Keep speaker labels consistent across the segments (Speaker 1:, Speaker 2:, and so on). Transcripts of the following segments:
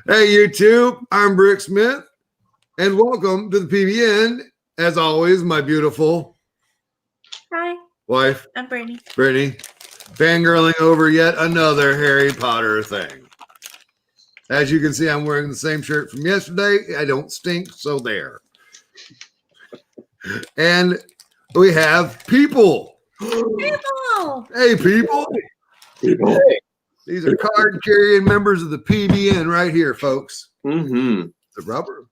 Speaker 1: Hey, YouTube, I'm Brick Smith, and welcome to the PBN. As always, my beautiful
Speaker 2: Hi,
Speaker 1: wife,
Speaker 2: I'm Brittany.
Speaker 1: Brittany, fangirling over yet another Harry Potter thing. As you can see, I'm wearing the same shirt from yesterday. I don't stink, so there. And we have people.
Speaker 2: People!
Speaker 1: Hey, people.
Speaker 3: Hey.
Speaker 1: These are card-carrying members of the PBN right here, folks.
Speaker 3: Mm-hmm.
Speaker 1: The rubber.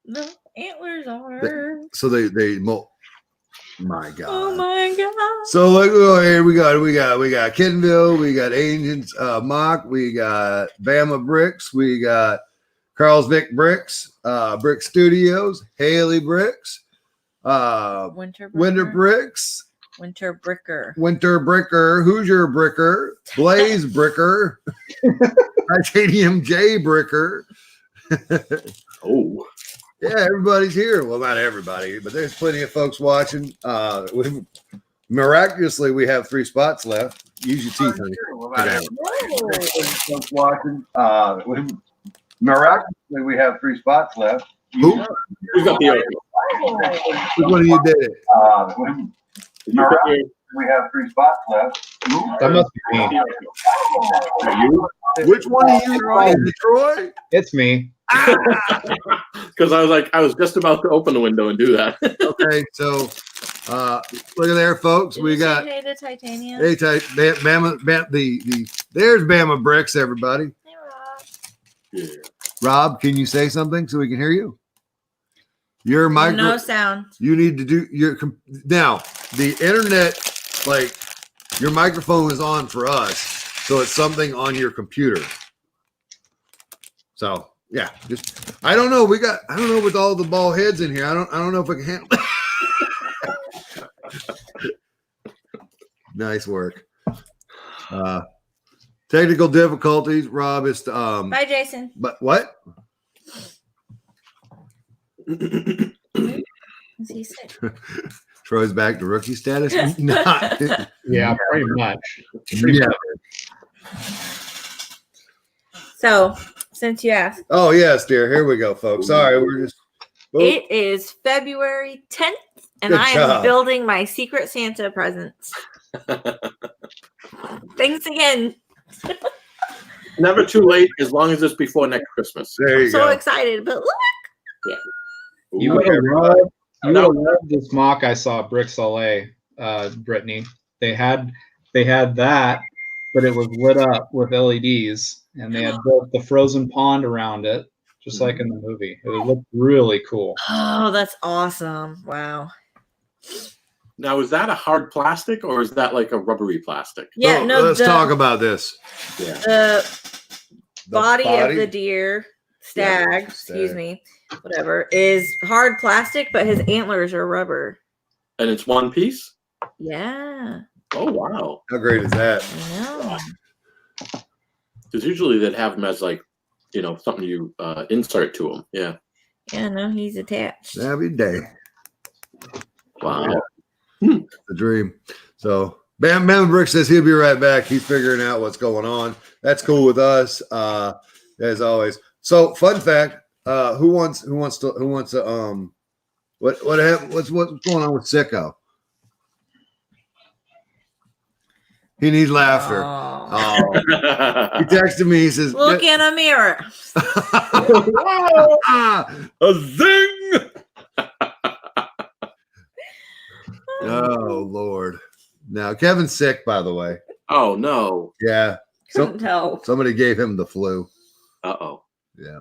Speaker 2: The antlers are.
Speaker 1: So they my God.
Speaker 2: Oh my god.
Speaker 1: So like, oh, here we got Kenville, we got Ancients Mock, we got Bama Bricks, we got Carlsvik Bricks, Brick Studios, Haley Bricks,
Speaker 2: Winter
Speaker 1: Bricks,
Speaker 2: Winter Bricker.
Speaker 1: Winter Bricker, Hoosier Bricker, Blaze Bricker, Titanium J Bricker.
Speaker 3: Oh.
Speaker 1: Yeah, everybody's here. Well, not everybody, but there's plenty of folks watching. Miraculously, we have 3 spots left. Use your teeth, honey. Folks watching. Miraculously, we have 3 spots left.
Speaker 3: Who's got the
Speaker 1: Which one of you did it?
Speaker 3: Miraculously,
Speaker 1: We have 3 spots left.
Speaker 4: That must be me.
Speaker 3: you?
Speaker 1: Which one of you did it, Troy?
Speaker 4: It's me.
Speaker 3: Because I was just about to open the window and do that.
Speaker 1: Okay, so look at there, folks.
Speaker 2: Did
Speaker 1: We
Speaker 2: you
Speaker 1: got
Speaker 2: say hey to Titanium.
Speaker 1: hey, Bama, there's Bama Bricks, everybody.
Speaker 2: Hey, Rob.
Speaker 3: Yeah.
Speaker 1: Rob, can you say something so we can hear you? Your mic.
Speaker 2: No sound.
Speaker 1: You need to do now. The internet, like your microphone is on for us, so it's something on your computer. So yeah, just I don't know. I don't know with all the ball heads in here. I don't know if I can handle. Nice work. Technical difficulties. Rob is
Speaker 2: Bye, Jason.
Speaker 1: But what?
Speaker 2: Is he sick?
Speaker 1: Troy's back to rookie status. Not.
Speaker 4: Yeah, pretty much.
Speaker 1: Yeah.
Speaker 2: So, since you asked,
Speaker 1: Oh yes, dear. Here we go, folks. Sorry, we're just.
Speaker 2: it is February 10th, and
Speaker 1: Good
Speaker 2: I am
Speaker 1: job.
Speaker 2: building my Secret Santa presents. Thanks again.
Speaker 3: Never too late as long as it's before next Christmas.
Speaker 1: There you
Speaker 2: So
Speaker 1: go.
Speaker 2: excited, but look.
Speaker 4: You
Speaker 3: Ooh.
Speaker 4: would have loved this mock I saw at Brick Soleil, Brittany. They had that, but it was lit up with LEDs, and they had built the frozen pond around it, just like in the movie. It looked really cool.
Speaker 2: Oh, that's awesome. Wow.
Speaker 3: Now, is that a hard plastic or is that like a rubbery plastic?
Speaker 2: Yeah,
Speaker 1: So,
Speaker 2: no,
Speaker 1: let's talk about this.
Speaker 3: Yeah.
Speaker 2: the
Speaker 1: The
Speaker 2: body of the deer, stag, excuse
Speaker 1: stag.
Speaker 2: me, whatever, is hard plastic, but his antlers are rubber.
Speaker 3: And it's one piece?
Speaker 2: Yeah,
Speaker 3: Oh, wow.
Speaker 1: How great is that?
Speaker 2: I know.
Speaker 3: Because usually they'd have them as like, something you insert to them. Yeah.
Speaker 2: Yeah, no, he's attached.
Speaker 1: Every day.
Speaker 3: Wow.
Speaker 1: The dream. So Bam Brick says he'll be right back. He's figuring out what's going on. That's cool with us. As always. So fun fact, who wants to what's going on with Sicko? He needs laughter.
Speaker 2: Oh.
Speaker 1: Oh. He texted me. He says,
Speaker 2: Look in a mirror.
Speaker 1: a zing. Oh Lord. Now Kevin's sick, by the way.
Speaker 3: Oh, no.
Speaker 1: Yeah.
Speaker 2: Couldn't tell.
Speaker 1: Somebody gave him the flu.
Speaker 3: Uh-oh.
Speaker 1: Yeah.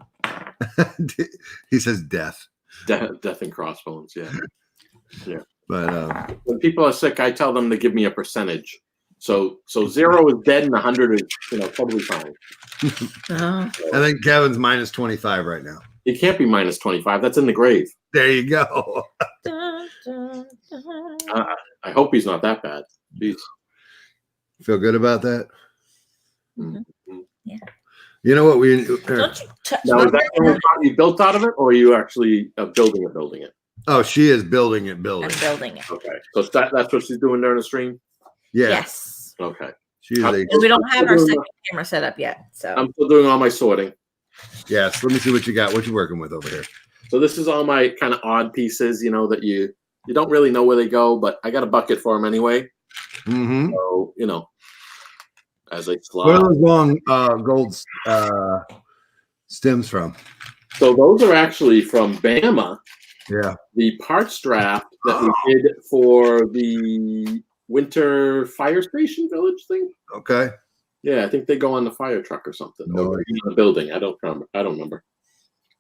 Speaker 1: He says death.
Speaker 3: Death and crossbones. Yeah. Yeah.
Speaker 1: But
Speaker 3: When people are sick, I tell them to give me a percentage. So 0 is dead and 100 is, totally fine.
Speaker 2: Oh.
Speaker 1: I think Kevin's minus 25 right now.
Speaker 3: It can't be minus 25. That's in the grave.
Speaker 1: There you go.
Speaker 2: Dun, dun, dun.
Speaker 3: I hope he's not that bad. Jeez.
Speaker 1: Feel good about that?
Speaker 3: Mhm.
Speaker 2: Yeah.
Speaker 1: You know what we
Speaker 2: Don't you touch
Speaker 3: Now,
Speaker 2: my
Speaker 3: is that
Speaker 2: mirror.
Speaker 3: you built out of it, or are you actually building it?
Speaker 1: Oh, she is building it.
Speaker 2: I'm building it.
Speaker 3: Okay. So that's what she's doing during the stream?
Speaker 1: Yeah.
Speaker 2: Yes.
Speaker 3: Okay.
Speaker 1: She's a
Speaker 2: And we don't have our second camera set up yet. So
Speaker 3: I'm still doing all my sorting.
Speaker 1: Yes. Let me see what you got. What you working with over here?
Speaker 3: So this is all my kind of odd pieces, that you don't really know where they go, but I got a bucket for them anyway.
Speaker 1: Mm-hmm.
Speaker 3: So as they
Speaker 1: Where are
Speaker 3: slide.
Speaker 1: those long gold stems from?
Speaker 3: So those are actually from Bama.
Speaker 1: Yeah.
Speaker 3: The parts draft that we did for the winter fire station village thing.
Speaker 1: Okay.
Speaker 3: Yeah, I think they go on the fire truck or something,
Speaker 1: No
Speaker 3: or
Speaker 1: idea.
Speaker 3: in the building. I don't remember.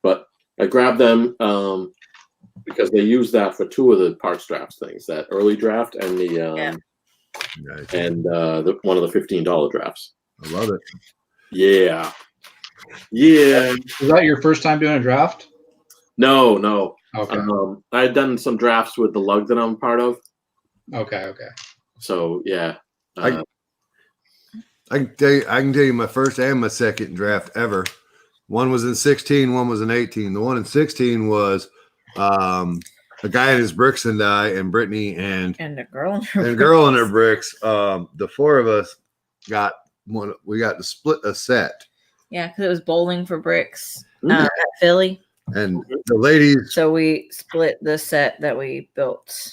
Speaker 3: But I grabbed them because they use that for two of the parts drafts things, that early draft and the
Speaker 1: Nice.
Speaker 3: and one of the $15 drafts.
Speaker 1: I love it.
Speaker 3: Yeah. Yeah.
Speaker 4: Is that your first time doing a draft?
Speaker 3: No.
Speaker 4: Okay.
Speaker 3: I had done some drafts with the lug that I'm part of.
Speaker 4: Okay.
Speaker 3: So yeah.
Speaker 1: I can tell you my first and my second draft ever. One was in 16, one was in 18. The one in 16 was a guy and his bricks and I and Brittany and
Speaker 2: a girl in her
Speaker 1: a girl in her bricks. The four of us got one. We got to split a set,
Speaker 2: Yeah, because it was bowling for bricks
Speaker 3: Mhm.
Speaker 2: at Philly.
Speaker 1: and the ladies,
Speaker 2: So we split the set that we built.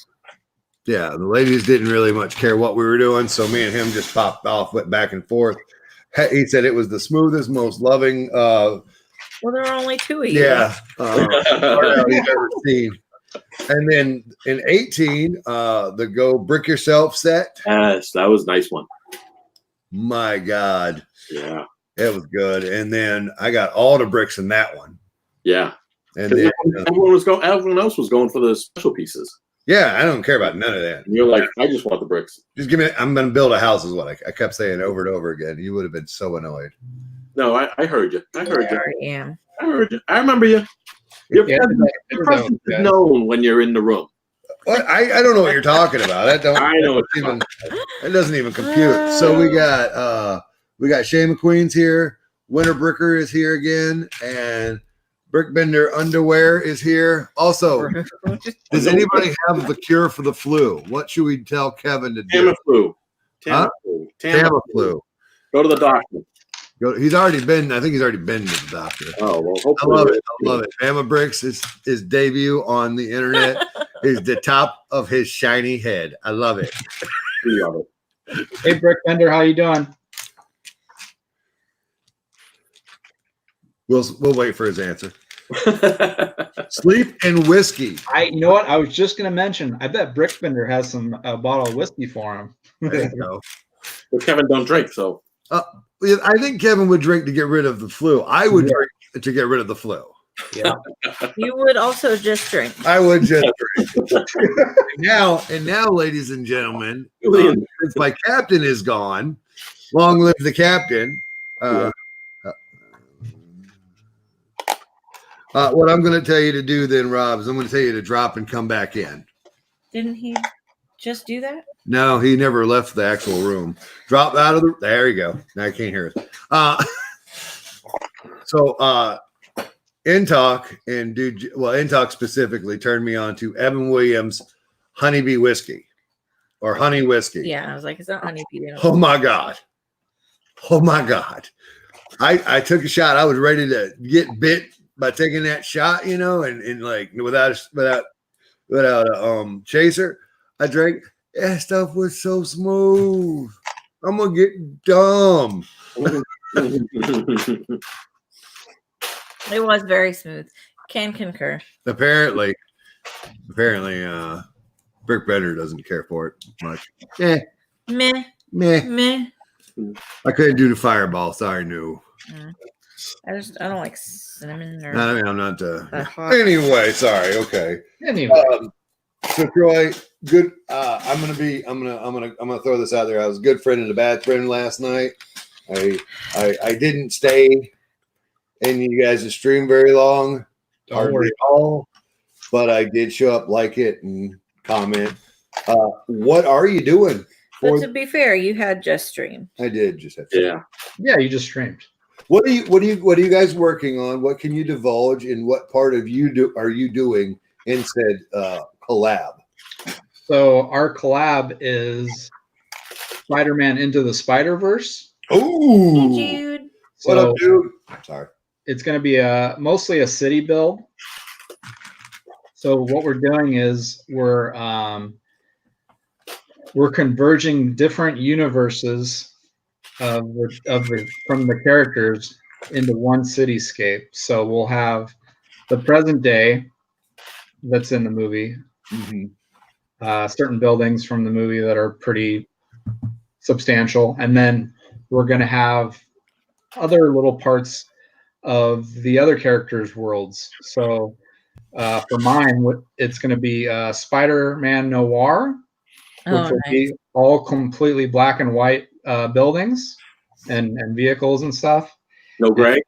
Speaker 1: yeah, the ladies didn't really much care what we were doing. So me and him just popped off, went back and forth. He said it was the smoothest, most loving,
Speaker 2: Well, there were only two of you.
Speaker 1: yeah, part he's ever seen. And then in 18, the Go Brick Yourself set.
Speaker 3: Yes, that was a nice one.
Speaker 1: My God,
Speaker 3: Yeah.
Speaker 1: it was good. And then I got all the bricks in that one.
Speaker 3: Yeah.
Speaker 1: And then,
Speaker 3: Everyone else was going for the special pieces.
Speaker 1: yeah, I don't care about none of that.
Speaker 3: And you're like, I just want the bricks.
Speaker 1: Just give me. I'm going to build a house, is what I kept saying over and over again. You would have been so annoyed.
Speaker 3: No, I heard you. I
Speaker 2: I
Speaker 3: heard you.
Speaker 2: already am.
Speaker 3: I heard you. I remember you. Your
Speaker 4: Yeah,
Speaker 3: presence
Speaker 4: yeah.
Speaker 3: is known when you're in the room.
Speaker 1: What? I don't know what you're talking about. That don't.
Speaker 3: I know what
Speaker 1: that
Speaker 3: you're
Speaker 1: even. It doesn't even compute. So we got Shay McQueen's here. Winter Bricker is here again, and Brickbender Underwear is here. Also, does anybody have the cure for the flu? What should we tell Kevin to do?
Speaker 3: Tamiflu.
Speaker 1: Huh? Tamiflu.
Speaker 3: Go to the doctor.
Speaker 1: He's already been. I think he's already been to the doctor.
Speaker 3: Oh well,
Speaker 1: I
Speaker 3: hopefully.
Speaker 1: love it. I love it. Bama Bricks his debut on the internet is the top of his shiny head. I love it.
Speaker 3: We love it.
Speaker 4: Hey, Brick Bender, how you doing?
Speaker 1: We'll wait for his answer. Sleep and whiskey.
Speaker 4: You know what? I was just gonna mention. I bet Brick Bender has some bottle of whiskey for him.
Speaker 1: There you go.
Speaker 3: Well, Kevin don't drink, so
Speaker 1: I think Kevin would drink to get rid of the flu. I would drink to get rid of the flu.
Speaker 4: Yeah.
Speaker 2: You would also just drink.
Speaker 1: I would just drink. and now, ladies and gentlemen, since my captain is gone, long live the captain. What I'm going to tell you to do then, Rob, is I'm going to tell you to drop and come back in.
Speaker 2: Didn't he just do that?
Speaker 1: No, he never left the actual room. Drop out of the. There you go. Now I can't hear us. Intalk and Intalk specifically turned me on to Evan Williams Honeybee Whiskey or Honey Whiskey.
Speaker 2: Yeah, I was like, it's not honeybee.
Speaker 1: Oh my God. Oh my God. I took a shot. I was ready to get bit by taking that shot, and like without a chaser. I drank. That stuff was so smooth. I'm gonna get dumb.
Speaker 2: It was very smooth. Can concur.
Speaker 1: Apparently, Brick Bender doesn't care for it much.
Speaker 2: Meh.
Speaker 1: Meh. I couldn't do the fireball. Sorry, no.
Speaker 2: I don't like cinnamon or
Speaker 1: I'm not.
Speaker 2: that hot.
Speaker 1: Anyway, sorry. Okay.
Speaker 4: Anyway,
Speaker 1: So Troy, good. I'm gonna throw this out there. I was a good friend and a bad friend last night. I didn't stay in you guys' stream very long.
Speaker 4: don't worry.
Speaker 1: Hardly all, but I did show up, like it, and comment. What are you doing?
Speaker 2: But to be fair, you had just streamed.
Speaker 1: I did just have to.
Speaker 3: yeah.
Speaker 4: Yeah, you just streamed.
Speaker 1: What are you guys working on? What can you divulge? And what part of are you doing in said collab?
Speaker 4: So our collab is Spider-Man Into the Spider-Verse.
Speaker 1: Oh,
Speaker 2: Jude.
Speaker 1: what
Speaker 4: So
Speaker 1: up, dude? Sorry.
Speaker 4: it's going to be mostly a city build. So what we're doing is we're converging different universes from the characters into one cityscape. So we'll have the present day that's in the movie, certain buildings from the movie that are pretty substantial, and then we're going to have other little parts of the other characters' worlds. So for mine, it's going to be Spider-Man Noir, which will be all completely black and white buildings and vehicles and stuff.
Speaker 3: No gray.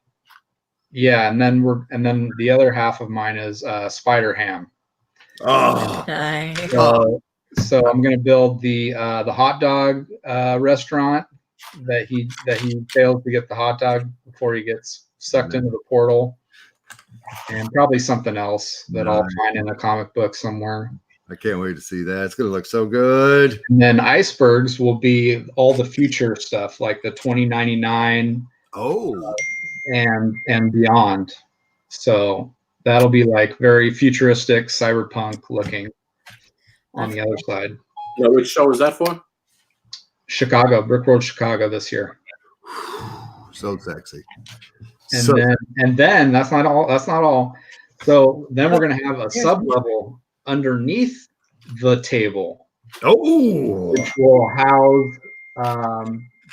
Speaker 4: Yeah, and then the other half of mine is Spider-Ham.
Speaker 1: Oh,
Speaker 2: Nice.
Speaker 4: So I'm going to build the hot dog restaurant that he failed to get the hot dog before he gets sucked into the portal, and probably something else that I'll find in a comic book somewhere.
Speaker 1: I can't wait to see that. It's gonna look so good.
Speaker 4: And then icebergs will be all the future stuff, like the 2099 and beyond. So that'll be like very futuristic, cyberpunk looking on the other side.
Speaker 3: Now, which show is that for?
Speaker 4: Chicago, Brickworld Chicago this year.
Speaker 1: So sexy.
Speaker 4: And then that's not all. So then we're gonna have a sub level underneath the table, which will house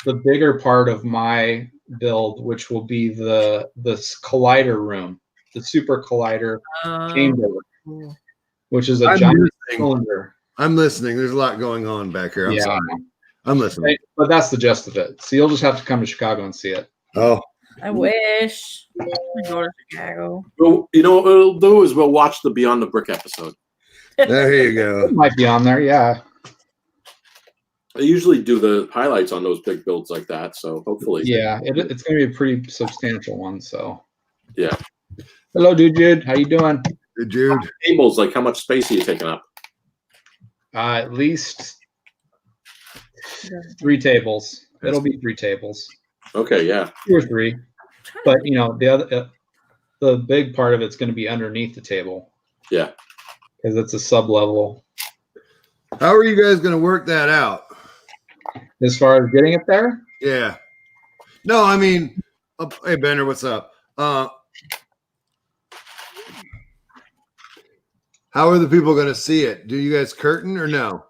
Speaker 4: the bigger part of my build, which will be the collider room, the super collider chamber, which is a giant cylinder.
Speaker 1: I'm listening. There's a lot going on back here. I'm sorry. I'm listening.
Speaker 4: Right, but that's the gist of it. So you'll just have to come to Chicago and see it.
Speaker 1: Oh,
Speaker 2: I wish. I go to Chicago.
Speaker 3: Well, you know what we'll do is we'll watch the Beyond the Brick episode.
Speaker 1: there you go.
Speaker 4: It might be on there, yeah.
Speaker 3: I usually do the highlights on those big builds like that, so hopefully.
Speaker 4: Yeah, it's going to be a pretty substantial one. So,
Speaker 3: yeah.
Speaker 4: Hello, Jude. How you doing?
Speaker 1: Good, Jude.
Speaker 3: Tables, like how much space are you taking up?
Speaker 4: At least 3 tables. It'll be 3 tables.
Speaker 3: Okay, yeah.
Speaker 4: 2 or 3. But you know, the big part of it's going to be underneath the table.
Speaker 3: Yeah.
Speaker 4: Because it's a sub level.
Speaker 1: How are you guys going to work that out?
Speaker 4: As far as getting it there?
Speaker 1: Yeah. No, I mean, hey, Bender, what's up? How are the people going to see it? Do you guys curtain or no?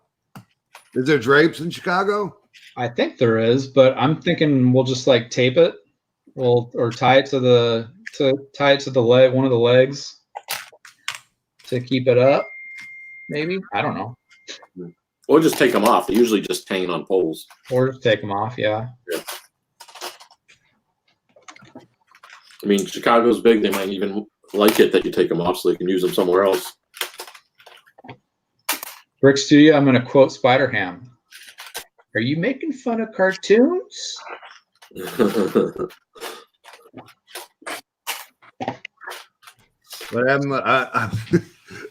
Speaker 1: Is there drapes in Chicago?
Speaker 4: I think there is, but I'm thinking we'll just like tape it. Or tie it to the leg, one of the legs to keep it up. Maybe. I don't know.
Speaker 3: Or just take them off. They're usually just hanging on poles.
Speaker 4: Or just take them off, yeah.
Speaker 3: I mean, Chicago's big. They might even like it that you take them off so they can use them somewhere else.
Speaker 4: Brick Studio, I'm going to quote Spider-Ham. Are you making fun of cartoons?
Speaker 1: But I'm a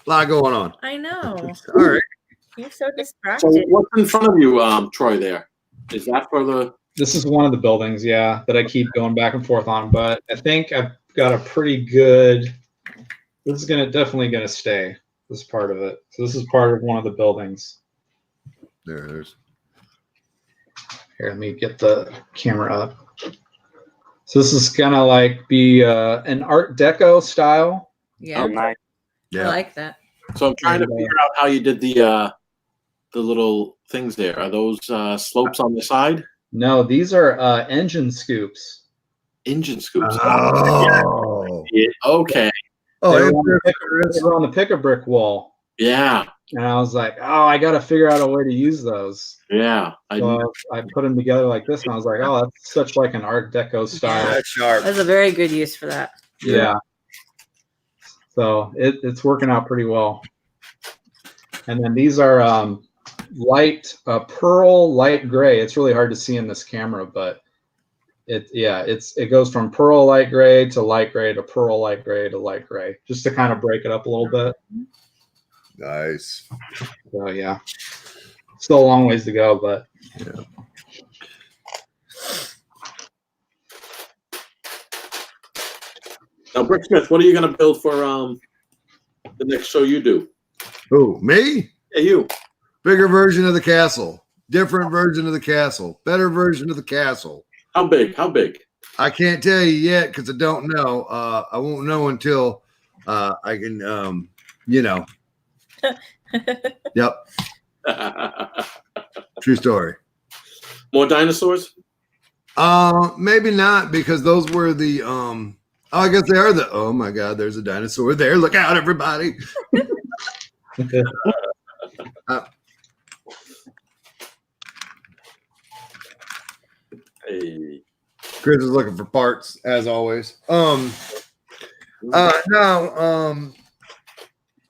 Speaker 1: lot going on.
Speaker 2: I know.
Speaker 1: All right.
Speaker 2: You're so
Speaker 3: So
Speaker 2: distracted.
Speaker 3: what's in front of you, Troy, there? Is that for the...
Speaker 4: This is one of the buildings, yeah, that I keep going back and forth on. But I think I've got a pretty good... This is definitely going to stay, this part of it. So this is part of one of the buildings.
Speaker 1: There it is.
Speaker 4: Here, let me get the camera up. So this is gonna like be an Art Deco style.
Speaker 2: Yeah,
Speaker 5: nice.
Speaker 2: I like that.
Speaker 3: So I'm trying to figure out how you did the little things there. Are those slopes on the side?
Speaker 4: No, these are engine scoops.
Speaker 3: Engine scoops.
Speaker 1: Oh.
Speaker 3: Yeah, okay.
Speaker 1: Oh,
Speaker 4: They
Speaker 1: yeah,
Speaker 4: were on the Pick-a-Brick wall.
Speaker 3: Yeah.
Speaker 4: And I was like, oh, I got to figure out a way to use those.
Speaker 3: Yeah.
Speaker 4: So I put them together like this, and I was like, oh, that's such like an Art Deco style.
Speaker 1: that's sharp.
Speaker 2: That's a very good use for that.
Speaker 4: Yeah. So it's working out pretty well. And then these are pearl light gray. It's really hard to see in this camera, but it goes from pearl light gray to pearl light gray to light gray, just to kind of break it up a little bit.
Speaker 1: Nice.
Speaker 4: So yeah, still a long ways to go, but
Speaker 1: Yeah.
Speaker 3: Now, Brick Smith, what are you going to build for the next show you do?
Speaker 1: Who, me?
Speaker 3: Yeah, you.
Speaker 1: Bigger version of the castle. Different version of the castle. Better version of the castle.
Speaker 3: How big? How big?
Speaker 1: I can't tell you yet because I don't know. I won't know until I can, Yep. True story.
Speaker 3: More dinosaurs?
Speaker 1: Maybe not because those were the I guess they are oh my god, there's a dinosaur there. Look out, everybody.
Speaker 3: Hey.
Speaker 1: Chris is looking for parts as always. No,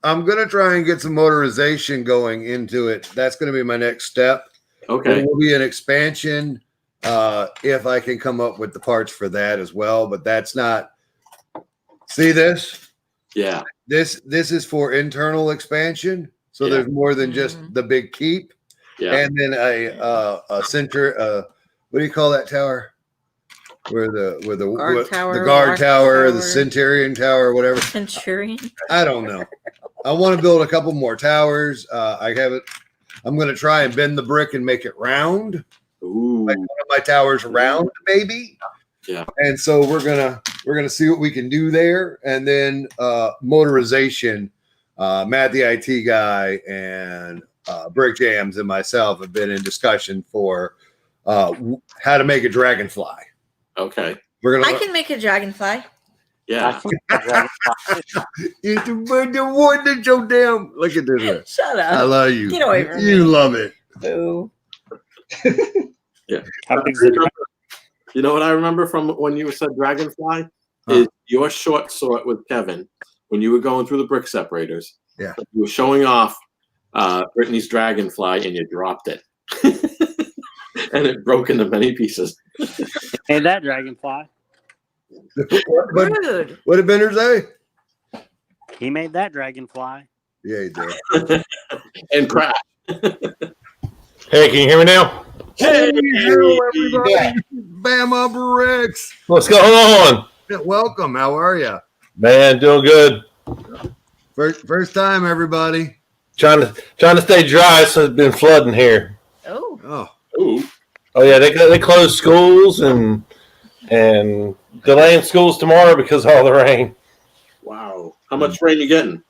Speaker 1: I'm gonna try and get some motorization going into it. That's gonna be my next step.
Speaker 3: Okay.
Speaker 1: It will be an expansion if I can come up with the parts for that as well. But that's not. See this?
Speaker 3: Yeah.
Speaker 1: This is for internal expansion. So
Speaker 3: Yeah.
Speaker 1: there's more than just the big keep,
Speaker 3: Yeah.
Speaker 1: and then a center. What do you call that tower? Where the
Speaker 2: Guard tower,
Speaker 1: the guard
Speaker 2: watch
Speaker 1: tower, the
Speaker 2: tower.
Speaker 1: Centurion tower, whatever.
Speaker 2: Centurion.
Speaker 1: I don't know. I want to build a couple more towers. I have it. I'm going to try and bend the brick and make it round.
Speaker 3: Ooh.
Speaker 1: Like one of my towers round, maybe.
Speaker 3: Yeah.
Speaker 1: And so we're gonna see what we can do there, and then motorization. Matt, the IT guy, and Brick Jams and myself have been in discussion for how to make a dragonfly.
Speaker 3: Okay.
Speaker 1: We're
Speaker 2: I
Speaker 1: gonna.
Speaker 2: can make a dragonfly.
Speaker 3: Yeah.
Speaker 1: It's the one that your damn. Look at this.
Speaker 2: Shut
Speaker 1: I
Speaker 2: up.
Speaker 1: love you.
Speaker 2: Get away from
Speaker 1: You
Speaker 2: me.
Speaker 1: love it.
Speaker 2: Boo.
Speaker 3: Yeah.
Speaker 5: How big's the
Speaker 3: You know what I remember from when you said dragonfly? Is your short sort with Kevin when you were going through the brick separators.
Speaker 1: Yeah.
Speaker 3: You were showing off Brittany's dragonfly and you dropped it. And it broke into many pieces.
Speaker 5: and that dragonfly?
Speaker 1: What
Speaker 2: Rude.
Speaker 1: did Bender say?
Speaker 5: He made that dragonfly.
Speaker 1: Yeah, he did.
Speaker 3: And crash.
Speaker 6: Hey, can you hear me now?
Speaker 3: Hey,
Speaker 1: Hello, everybody. Bama Bricks.
Speaker 6: What's going on?
Speaker 1: Welcome. How are you?
Speaker 6: Man, doing good.
Speaker 1: First time, everybody.
Speaker 6: Trying to stay dry, so it's been flooding here.
Speaker 2: Oh.
Speaker 1: Oh,
Speaker 3: Ooh.
Speaker 6: Oh yeah, they closed schools and delaying schools tomorrow because of all the rain.
Speaker 3: Wow. How much rain you getting?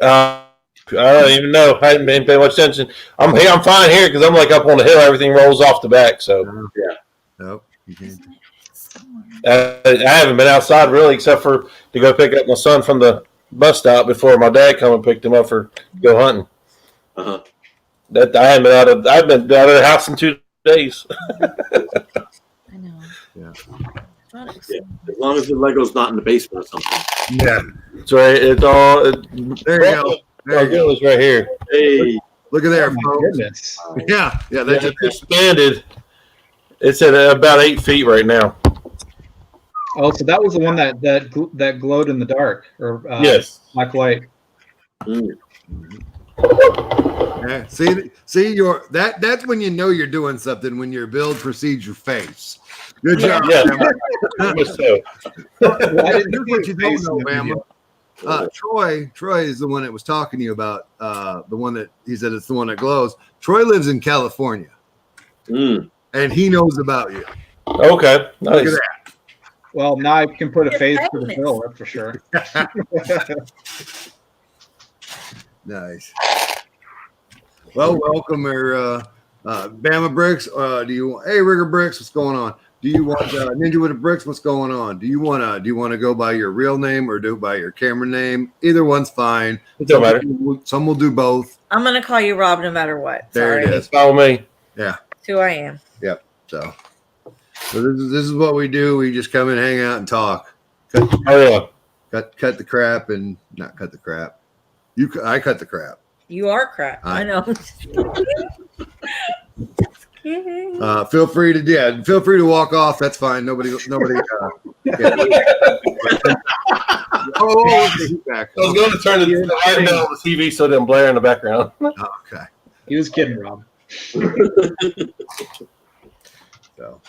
Speaker 6: I don't even know. I haven't been paying much attention. I'm fine here because I'm like up on the hill. Everything rolls off the back, so
Speaker 1: nope. You can't.
Speaker 6: I haven't been outside really, except for to go pick up my son from the bus stop before my dad come and picked him up for go hunting.
Speaker 3: Uh-huh.
Speaker 6: That I've been out of the house in 2 days.
Speaker 2: I know.
Speaker 1: Yeah.
Speaker 3: Yeah. As long as the Lego's not in the basement or something.
Speaker 1: Yeah.
Speaker 6: It's right. It's all.
Speaker 1: There you go. There you go.
Speaker 6: It's right here.
Speaker 3: Hey.
Speaker 1: Look at there,
Speaker 4: Oh my
Speaker 1: folks.
Speaker 4: goodness.
Speaker 1: Yeah. Yeah. They
Speaker 6: It's
Speaker 1: just
Speaker 6: expanded. It's at about 8 feet right now.
Speaker 4: Oh, so that was the one that glowed in the dark, or
Speaker 6: Yes.
Speaker 4: black light.
Speaker 3: Mm.
Speaker 1: yeah. See that's when you know you're doing something when your build precedes your face. Good job.
Speaker 6: Yeah.
Speaker 1: Bama.
Speaker 6: Much so.
Speaker 4: Well, I didn't
Speaker 1: Here's
Speaker 4: see
Speaker 1: what
Speaker 4: his
Speaker 1: you don't
Speaker 4: face
Speaker 1: know,
Speaker 4: in the
Speaker 1: Bama.
Speaker 4: video.
Speaker 1: Troy is the one that was talking to you about the one that he said it's the one that glows. Troy lives in California
Speaker 3: Mm.
Speaker 1: and he knows about you.
Speaker 6: Okay.
Speaker 1: Look
Speaker 6: Nice.
Speaker 1: at
Speaker 4: Well, now I can put a
Speaker 2: You're
Speaker 4: face to the
Speaker 2: famous.
Speaker 4: bill, that's for sure.
Speaker 1: that. Nice. Well, welcome, Bama Bricks. Hey, Rigger Bricks, what's going on? Do you want Ninja with the Bricks? What's going on? Do you want to go by your real name or do it by your camera name? Either one's fine.
Speaker 6: It don't matter.
Speaker 1: Some will do both.
Speaker 2: I'm gonna call you Rob no matter what.
Speaker 1: There it
Speaker 2: Sorry.
Speaker 1: is.
Speaker 6: Follow me.
Speaker 2: It's who I am.
Speaker 1: So this is what we do. We just come and hang out and talk.
Speaker 6: Oh yeah.
Speaker 1: Cut the crap and not cut the crap. I cut the crap.
Speaker 2: You are crap. I know.
Speaker 1: Feel free to walk off. That's fine. Nobody. Yeah. Back.
Speaker 6: I was going to turn the light down on the TV so it didn't blare in the background.
Speaker 1: Okay.
Speaker 4: He was kidding, Rob.
Speaker 1: So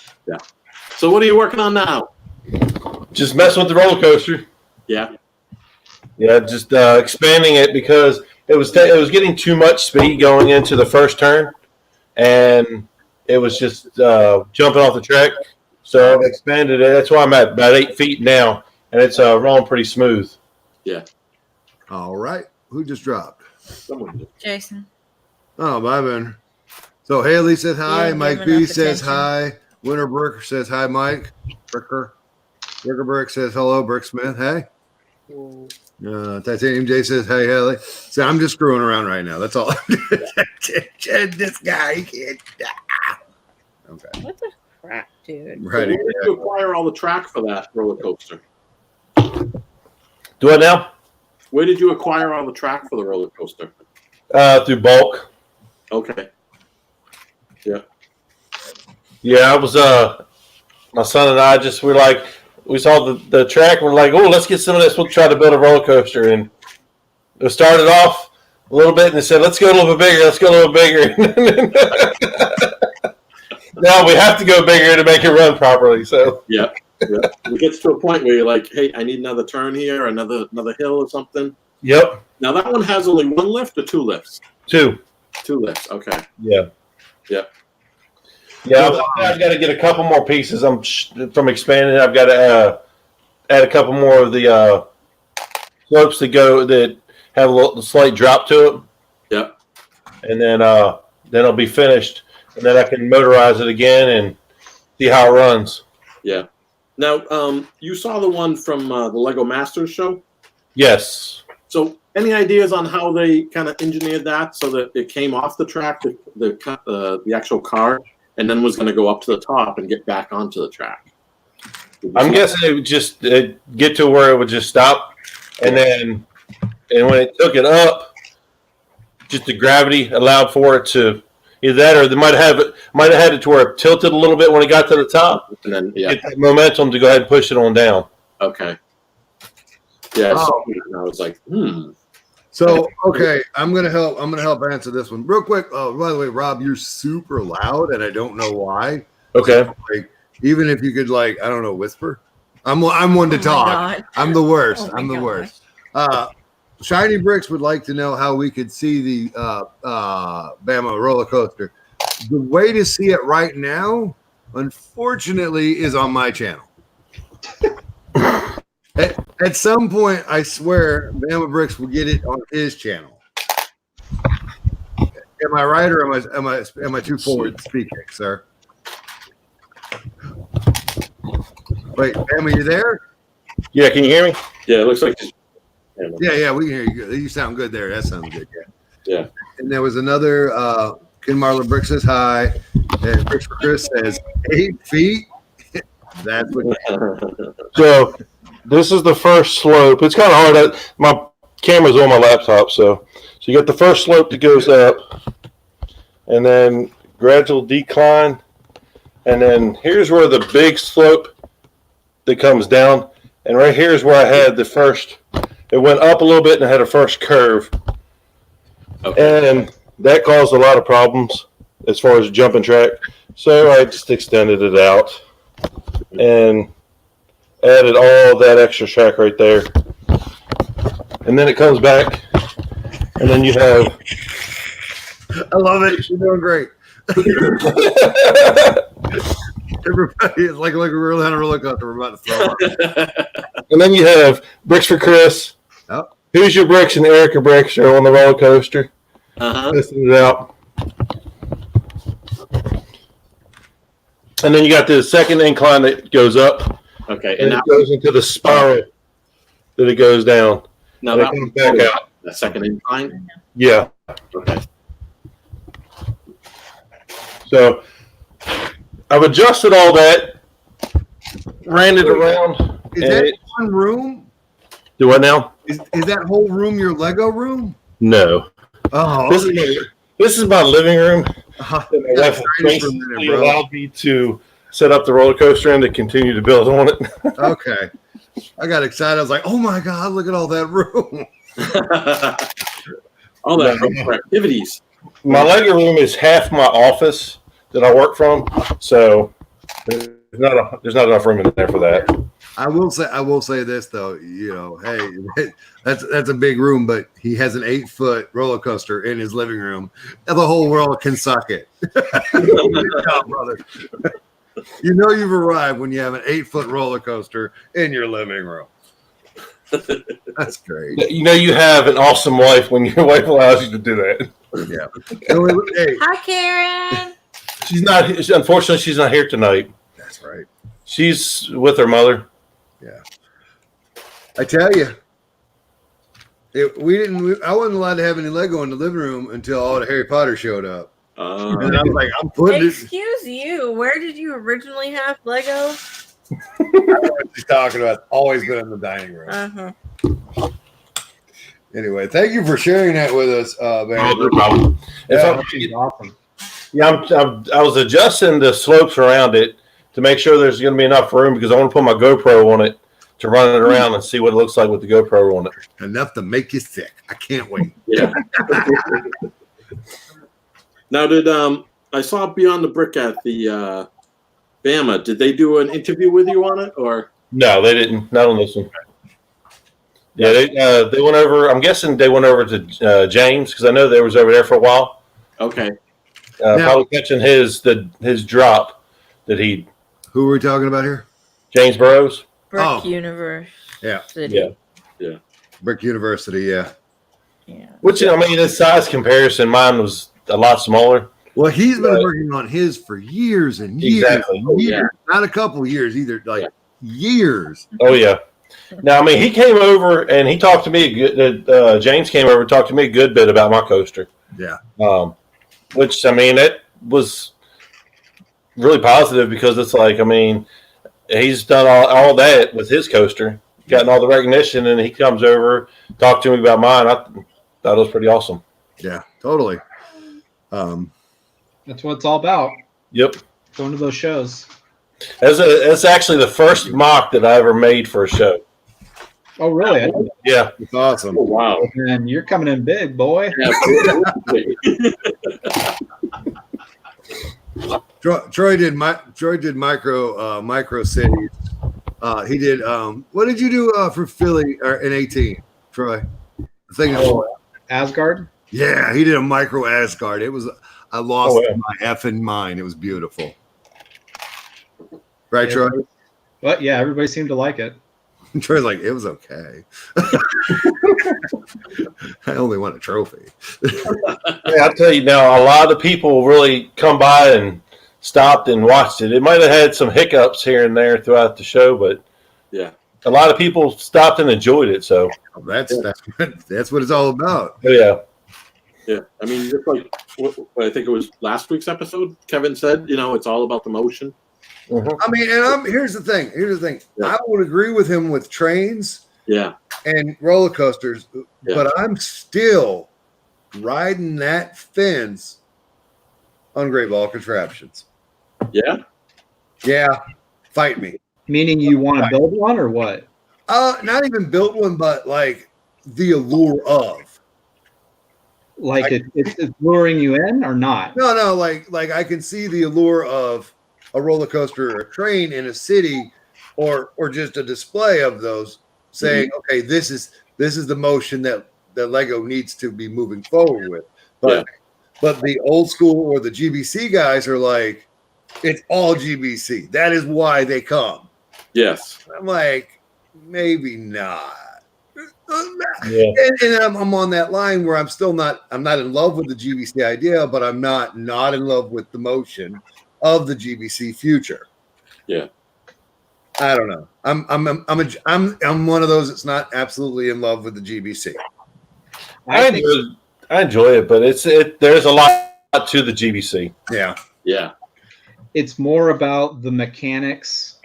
Speaker 3: So what are you working on now?
Speaker 6: Just messing with the roller coaster.
Speaker 3: Yeah.
Speaker 6: Yeah, just expanding it because it was getting too much speed going into the first turn, and it was just jumping off the track. So I've expanded it. That's why I'm at about 8 feet now, and it's rolling pretty smooth.
Speaker 1: All right. Who just dropped?
Speaker 3: Someone did.
Speaker 2: Jason.
Speaker 1: Oh, bye, Ben. So Haley says hi.
Speaker 2: Yeah,
Speaker 1: Mike
Speaker 2: give
Speaker 1: B
Speaker 2: enough
Speaker 1: says
Speaker 2: attention.
Speaker 1: hi. Winter Brick says hi, Mike. Bricker Brick says hello. Brick Smith, hey. Titanium J says, hey, Haley. So I'm just screwing around right now. That's all. This guy, he can't. Okay.
Speaker 2: What the crap, dude?
Speaker 1: Right.
Speaker 3: Where did you acquire all the track for that roller coaster?
Speaker 6: Do it now?
Speaker 3: Where did you acquire all the track for the roller coaster?
Speaker 6: Through bulk.
Speaker 3: Okay.
Speaker 6: Yeah, I was my son and I we saw the track, we're like, oh, let's get some of this, we'll try to build a roller coaster. And it started off a little bit and they said, let's go a little bit bigger. Now we have to go bigger to make it run properly. So
Speaker 3: Yeah. It gets to a point where you're like, hey, I need another turn here, another hill or something.
Speaker 6: yep,
Speaker 3: Now that one has only one lift or two lifts?
Speaker 6: 2.
Speaker 3: Two lifts. Okay.
Speaker 6: Yeah.
Speaker 3: Yeah.
Speaker 6: Yeah, I've got to get a couple more pieces. From expanding. I've got to add a couple more of the slopes that have a slight drop to it.
Speaker 3: Yep.
Speaker 6: And then it'll be finished, and then I can motorize it again and see how it runs.
Speaker 3: Yeah. Now, you saw the one from the Lego Masters show.
Speaker 6: Yes.
Speaker 3: So, any ideas on how they kind of engineered that so that it came off the track, the actual car, and then was going to go up to the top and get back onto the track?
Speaker 6: I'm guessing it would just get to where it would just stop, and when it took it up, just the gravity allowed for it to either that, or they might have had it to where it tilted a little bit when it got to the top,
Speaker 3: And then,
Speaker 6: get that momentum to go ahead and push it on down.
Speaker 3: Okay. Yeah.
Speaker 1: Oh.
Speaker 3: So, and I was like,
Speaker 1: So okay, I'm gonna help answer this one real quick. Oh, by the way, Rob, you're super loud, and I don't know why.
Speaker 6: Okay.
Speaker 1: Like, even if you could, like, I don't know, whisper. I'm one to
Speaker 2: Oh my
Speaker 1: talk.
Speaker 2: God.
Speaker 1: I'm the worst.
Speaker 2: Oh my
Speaker 1: I'm the
Speaker 2: gosh.
Speaker 1: worst. Shiny Bricks would like to know how we could see the Bama roller coaster. The way to see it right now, unfortunately, is on my channel. At some point, I swear, Bama Bricks will get it on his channel. Am I right, or am I too forward speaking, sir? Wait, Bama, you there?
Speaker 6: Yeah, can you hear me?
Speaker 3: yeah, it looks like.
Speaker 1: Yeah, we can hear you good. You sound good there. That sounds good.
Speaker 3: Yeah.
Speaker 1: And there was another. Ken Marlon Brick says hi, and Bricks for Chris says 8 feet. That's what.
Speaker 6: So this is the first slope. It's kind of hard. My camera's on my laptop, so you got the first slope that goes up, and then gradual decline, and then here's where the big slope that comes down, and right here is where I had the first. It went up a little bit and I had a first curve,
Speaker 3: Okay.
Speaker 6: and that caused a lot of problems as far as jumping track. So I just extended it out and added all that extra track right there. And then it comes back, and then you have
Speaker 1: I love it. You're doing great. Everybody is like we're on a roller coaster. We're about to throw up.
Speaker 6: and then you have Bricks for Chris.
Speaker 1: Oh.
Speaker 6: Who's your Bricks and Erica Bricks are on the roller coaster.
Speaker 3: Uh-huh.
Speaker 6: Testing it out. And then you got the second incline that goes up,
Speaker 3: Okay.
Speaker 6: and
Speaker 3: And
Speaker 6: it goes into the spiral that it goes down.
Speaker 3: now
Speaker 6: And it
Speaker 3: that
Speaker 6: comes
Speaker 3: was
Speaker 6: back out.
Speaker 3: the second incline.
Speaker 6: Yeah.
Speaker 3: Okay.
Speaker 6: So I've adjusted all that, ran it around.
Speaker 1: Is
Speaker 6: and
Speaker 1: that
Speaker 6: it-
Speaker 1: one room?
Speaker 6: do what now?
Speaker 1: Is that whole room your Lego room?
Speaker 6: No.
Speaker 1: Oh,
Speaker 6: This is my living room.
Speaker 1: uh-huh.
Speaker 6: And my
Speaker 1: Yeah,
Speaker 6: wife
Speaker 1: strange for a minute,
Speaker 6: basically
Speaker 1: bro.
Speaker 6: allowed me to set up the roller coaster and to continue to build on it.
Speaker 1: Okay. I got excited. I was like, oh my God, look at all that room.
Speaker 3: All that room for activities.
Speaker 6: My Lego room is half my office that I work from, so there's not enough room in there for that.
Speaker 1: I will say this though, hey, that's a big room, but he has an 8-foot roller coaster in his living room, and the whole world can suck it. Good job, brother. You know you've arrived when you have an 8-foot roller coaster in your living room. That's great.
Speaker 6: You know you have an awesome wife when your wife allows you to do that.
Speaker 1: Yeah. Hey,
Speaker 2: Hi, Karen.
Speaker 6: Unfortunately, she's not here tonight.
Speaker 1: that's right.
Speaker 6: She's with her mother.
Speaker 1: I tell you, I wasn't allowed to have any Lego in the living room until all the Harry Potter showed up. And I was like, I'm putting it.
Speaker 2: Excuse you. Where did you originally have Lego?
Speaker 1: I don't know what she's talking about. Always been in the dining room.
Speaker 2: Uh-huh.
Speaker 1: Anyway, thank you for sharing that with us, man.
Speaker 6: No problem.
Speaker 1: Yeah.
Speaker 4: She's awesome.
Speaker 6: I was adjusting the slopes around it to make sure there's going to be enough room because I want to put my GoPro on it to run it around and see what it looks like with the GoPro on it.
Speaker 1: Enough to make you sick. I can't wait.
Speaker 3: Yeah. Now, did I saw Beyond the Brick at the Bama? Did they do an interview with you on it, or?
Speaker 6: No, they didn't. Not on this one. Yeah, they went over. I'm guessing they went over to James because I know they was over there for a while.
Speaker 3: Okay.
Speaker 6: Probably catching his drop that he.
Speaker 1: Who are we talking about here?
Speaker 6: James Burrows.
Speaker 2: Brick
Speaker 1: Oh.
Speaker 2: Universe.
Speaker 1: Yeah.
Speaker 2: City.
Speaker 6: Yeah.
Speaker 1: Brick University, yeah.
Speaker 2: Yeah.
Speaker 6: Which I mean, his size comparison, mine was a lot smaller.
Speaker 1: Well, he's been
Speaker 6: Right.
Speaker 1: working on his for years and years.
Speaker 6: Exactly.
Speaker 1: And years.
Speaker 3: Yeah.
Speaker 1: Not a couple years either, like years.
Speaker 6: Oh yeah. Now I mean, he came over and he talked to me. James came over and talked to me a good bit about my coaster.
Speaker 1: Yeah.
Speaker 6: Which I mean, it was really positive because it's like I mean, he's done all that with his coaster, gotten all the recognition, and he comes over, talked to me about mine. I thought it was pretty awesome.
Speaker 1: Yeah, totally.
Speaker 4: That's what it's all about.
Speaker 6: Yep.
Speaker 4: Going to those shows.
Speaker 6: That's actually the first mock that I ever made for a show.
Speaker 4: Oh, really?
Speaker 6: Yeah.
Speaker 1: It's awesome.
Speaker 3: Oh, wow.
Speaker 4: And you're coming in big, boy.
Speaker 1: Troy did micro cities. He did. What did you do for Philly or in 18, Troy? I think.
Speaker 4: Asgard?
Speaker 1: Yeah, he did a micro Asgard. It was. I lost
Speaker 6: Oh, yeah.
Speaker 1: my effing mind. It was beautiful. Right,
Speaker 4: Yeah.
Speaker 1: Troy?
Speaker 4: But yeah, everybody seemed to like it.
Speaker 1: Troy's like, it was okay. I only won a trophy.
Speaker 6: Yeah, I'll tell you now, a lot of people really come by and stopped and watched it. It might have had some hiccups here and there throughout the show, but
Speaker 3: Yeah.
Speaker 6: a lot of people stopped and enjoyed it. So,
Speaker 1: That's what it's all about.
Speaker 6: yeah.
Speaker 3: Yeah. I mean, just like what I think it was last week's episode, Kevin said, it's all about the motion.
Speaker 1: I mean, and here's the thing.
Speaker 3: Yeah.
Speaker 1: I would agree with him with trains
Speaker 3: Yeah.
Speaker 1: and roller coasters,
Speaker 3: Yeah.
Speaker 1: but I'm still riding that fence on Great Ball Contraptions.
Speaker 3: Yeah.
Speaker 1: Yeah, fight me.
Speaker 4: Meaning you want to build one or what?
Speaker 1: Not even built one, but like the allure of.
Speaker 4: Like it's luring you in or not?
Speaker 1: No, like I can see the allure of a roller coaster or a train in a city, or just a display of those, saying, okay, this is the motion that Lego needs to be moving forward with. But the old school or the GBC guys are like, it's all GBC. That is why they come.
Speaker 3: Yes.
Speaker 1: I'm like, maybe not.
Speaker 6: Yeah.
Speaker 1: And I'm on that line where I'm not in love with the GBC idea, but I'm not in love with the motion of the GBC future.
Speaker 3: Yeah.
Speaker 1: I don't know. I'm one of those that's not absolutely in love with the GBC.
Speaker 6: I enjoy it, but there's a lot to the GBC.
Speaker 1: Yeah.
Speaker 3: Yeah.
Speaker 4: It's more about the mechanics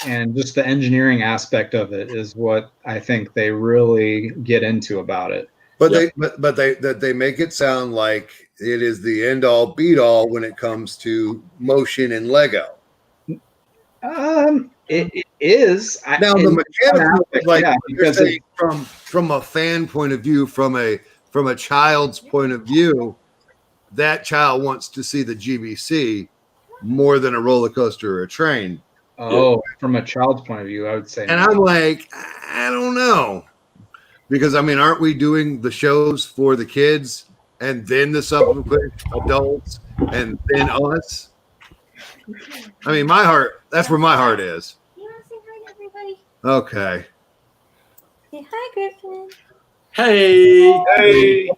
Speaker 4: and just the engineering aspect of it is what I think they really get into about it.
Speaker 1: But they make it sound like it is the end all beat all when it comes to motion and Lego.
Speaker 4: It is.
Speaker 1: Now the mechanics, like
Speaker 4: yeah,
Speaker 1: you're
Speaker 4: because
Speaker 1: saying, from a fan point of view, from a child's point of view, that child wants to see the GBC more than a roller coaster or a train.
Speaker 4: Oh, from a child's point of view, I would say.
Speaker 1: And
Speaker 4: no.
Speaker 1: I'm like, I don't know. Because, I mean, aren't we doing the shows for the kids and then the subsequent adults and then us? I mean, my heart, that's where my heart is.
Speaker 2: You want to say hi to everybody?
Speaker 1: Okay.
Speaker 2: Say hi, Griffin.
Speaker 3: Hey,
Speaker 6: Hey,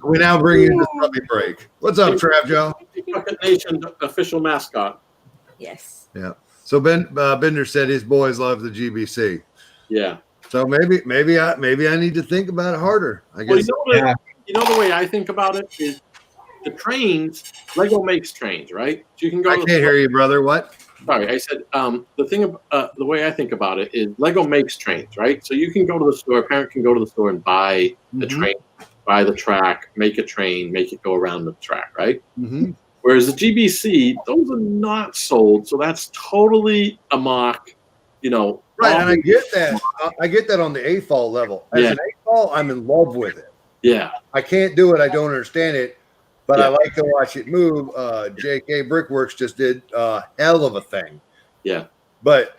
Speaker 1: We now bring you to puppy break. What's up, Trav Joe?
Speaker 3: Bucket Nation official mascot.
Speaker 2: Yes.
Speaker 1: So Bender said his boys love the GBC.
Speaker 3: Yeah.
Speaker 1: So maybe I need to think about it harder. I
Speaker 3: Well,
Speaker 1: guess.
Speaker 4: Yeah.
Speaker 3: you know the way I think about it is the trains. Lego makes trains, right? So you can go.
Speaker 1: I can't hear you, brother. What?
Speaker 3: Sorry, I said the way I think about it is Lego makes trains, right? So you can go to the store. A parent can go to the store and buy the
Speaker 1: Mhm.
Speaker 3: train, buy the track, make a train, make it go around the track, right?
Speaker 1: Mm-hmm.
Speaker 3: Whereas the GBC, those are not sold, so that's totally a mock. You know,
Speaker 1: Right, and I get that. I get that on the AFOL level. As
Speaker 3: Yeah.
Speaker 1: an AFOL, I'm in love with it.
Speaker 3: yeah,
Speaker 1: I can't do it. I don't understand it, but I
Speaker 3: Yeah.
Speaker 1: like to watch it move. JK Brickworks just did a hell of a thing.
Speaker 3: Yeah.
Speaker 1: But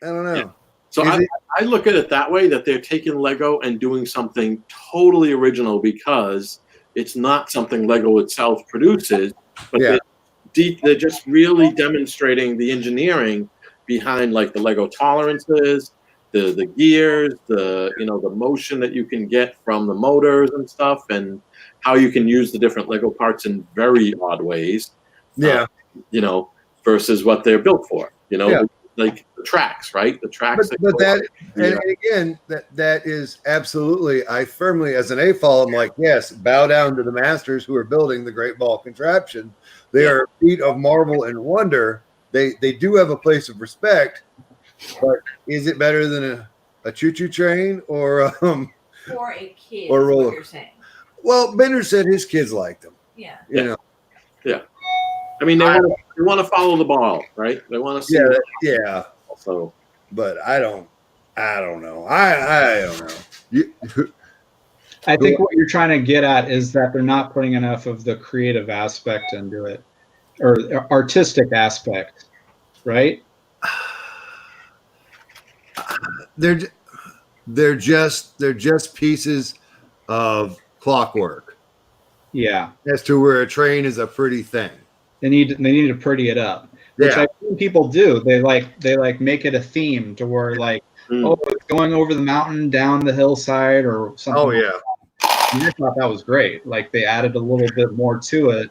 Speaker 1: I don't know.
Speaker 3: Yeah. so
Speaker 1: Is it-
Speaker 3: I look at it that way, that they're taking Lego and doing something totally original because it's not something Lego itself produces, but
Speaker 1: Yeah.
Speaker 3: they're just really demonstrating the engineering behind like the Lego tolerances, the gears, the motion that you can get from the motors and stuff, and how you can use the different Lego parts in very odd ways.
Speaker 1: Yeah.
Speaker 3: Versus what they're built for.
Speaker 1: Yeah.
Speaker 3: Like the tracks, right? The tracks.
Speaker 1: But that,
Speaker 3: Yeah.
Speaker 1: and again, that is absolutely, I firmly, as an AFOL, I'm like, yes, bow down to the masters who are building the Great Ball contraption. They
Speaker 3: Yeah.
Speaker 1: are a feat of marvel and wonder. They do have a place of respect, but is it better than a choo-choo train or
Speaker 2: For a kid.
Speaker 1: Or
Speaker 2: is
Speaker 1: roller.
Speaker 2: what you're saying.
Speaker 1: well, Bender said his kids liked them.
Speaker 2: Yeah.
Speaker 1: You
Speaker 3: Yeah.
Speaker 1: know,
Speaker 3: I mean, they want to follow the ball, right? They want to see.
Speaker 1: yeah.
Speaker 3: So
Speaker 1: But I don't know. I don't know. You,
Speaker 4: I think what you're trying to get at is that they're not putting enough of the creative aspect into it, or artistic aspect, right?
Speaker 1: they're just pieces of clockwork
Speaker 4: Yeah,
Speaker 1: as to where a train is a pretty thing.
Speaker 4: they need to pretty it up, which
Speaker 1: Yeah.
Speaker 4: I think people do. They make it a theme to where like,
Speaker 3: Mm.
Speaker 4: oh, it's going over the mountain, down the hillside, or something.
Speaker 1: Oh
Speaker 4: like
Speaker 1: yeah.
Speaker 4: that. And I thought that was great. Like they added a little bit more to it,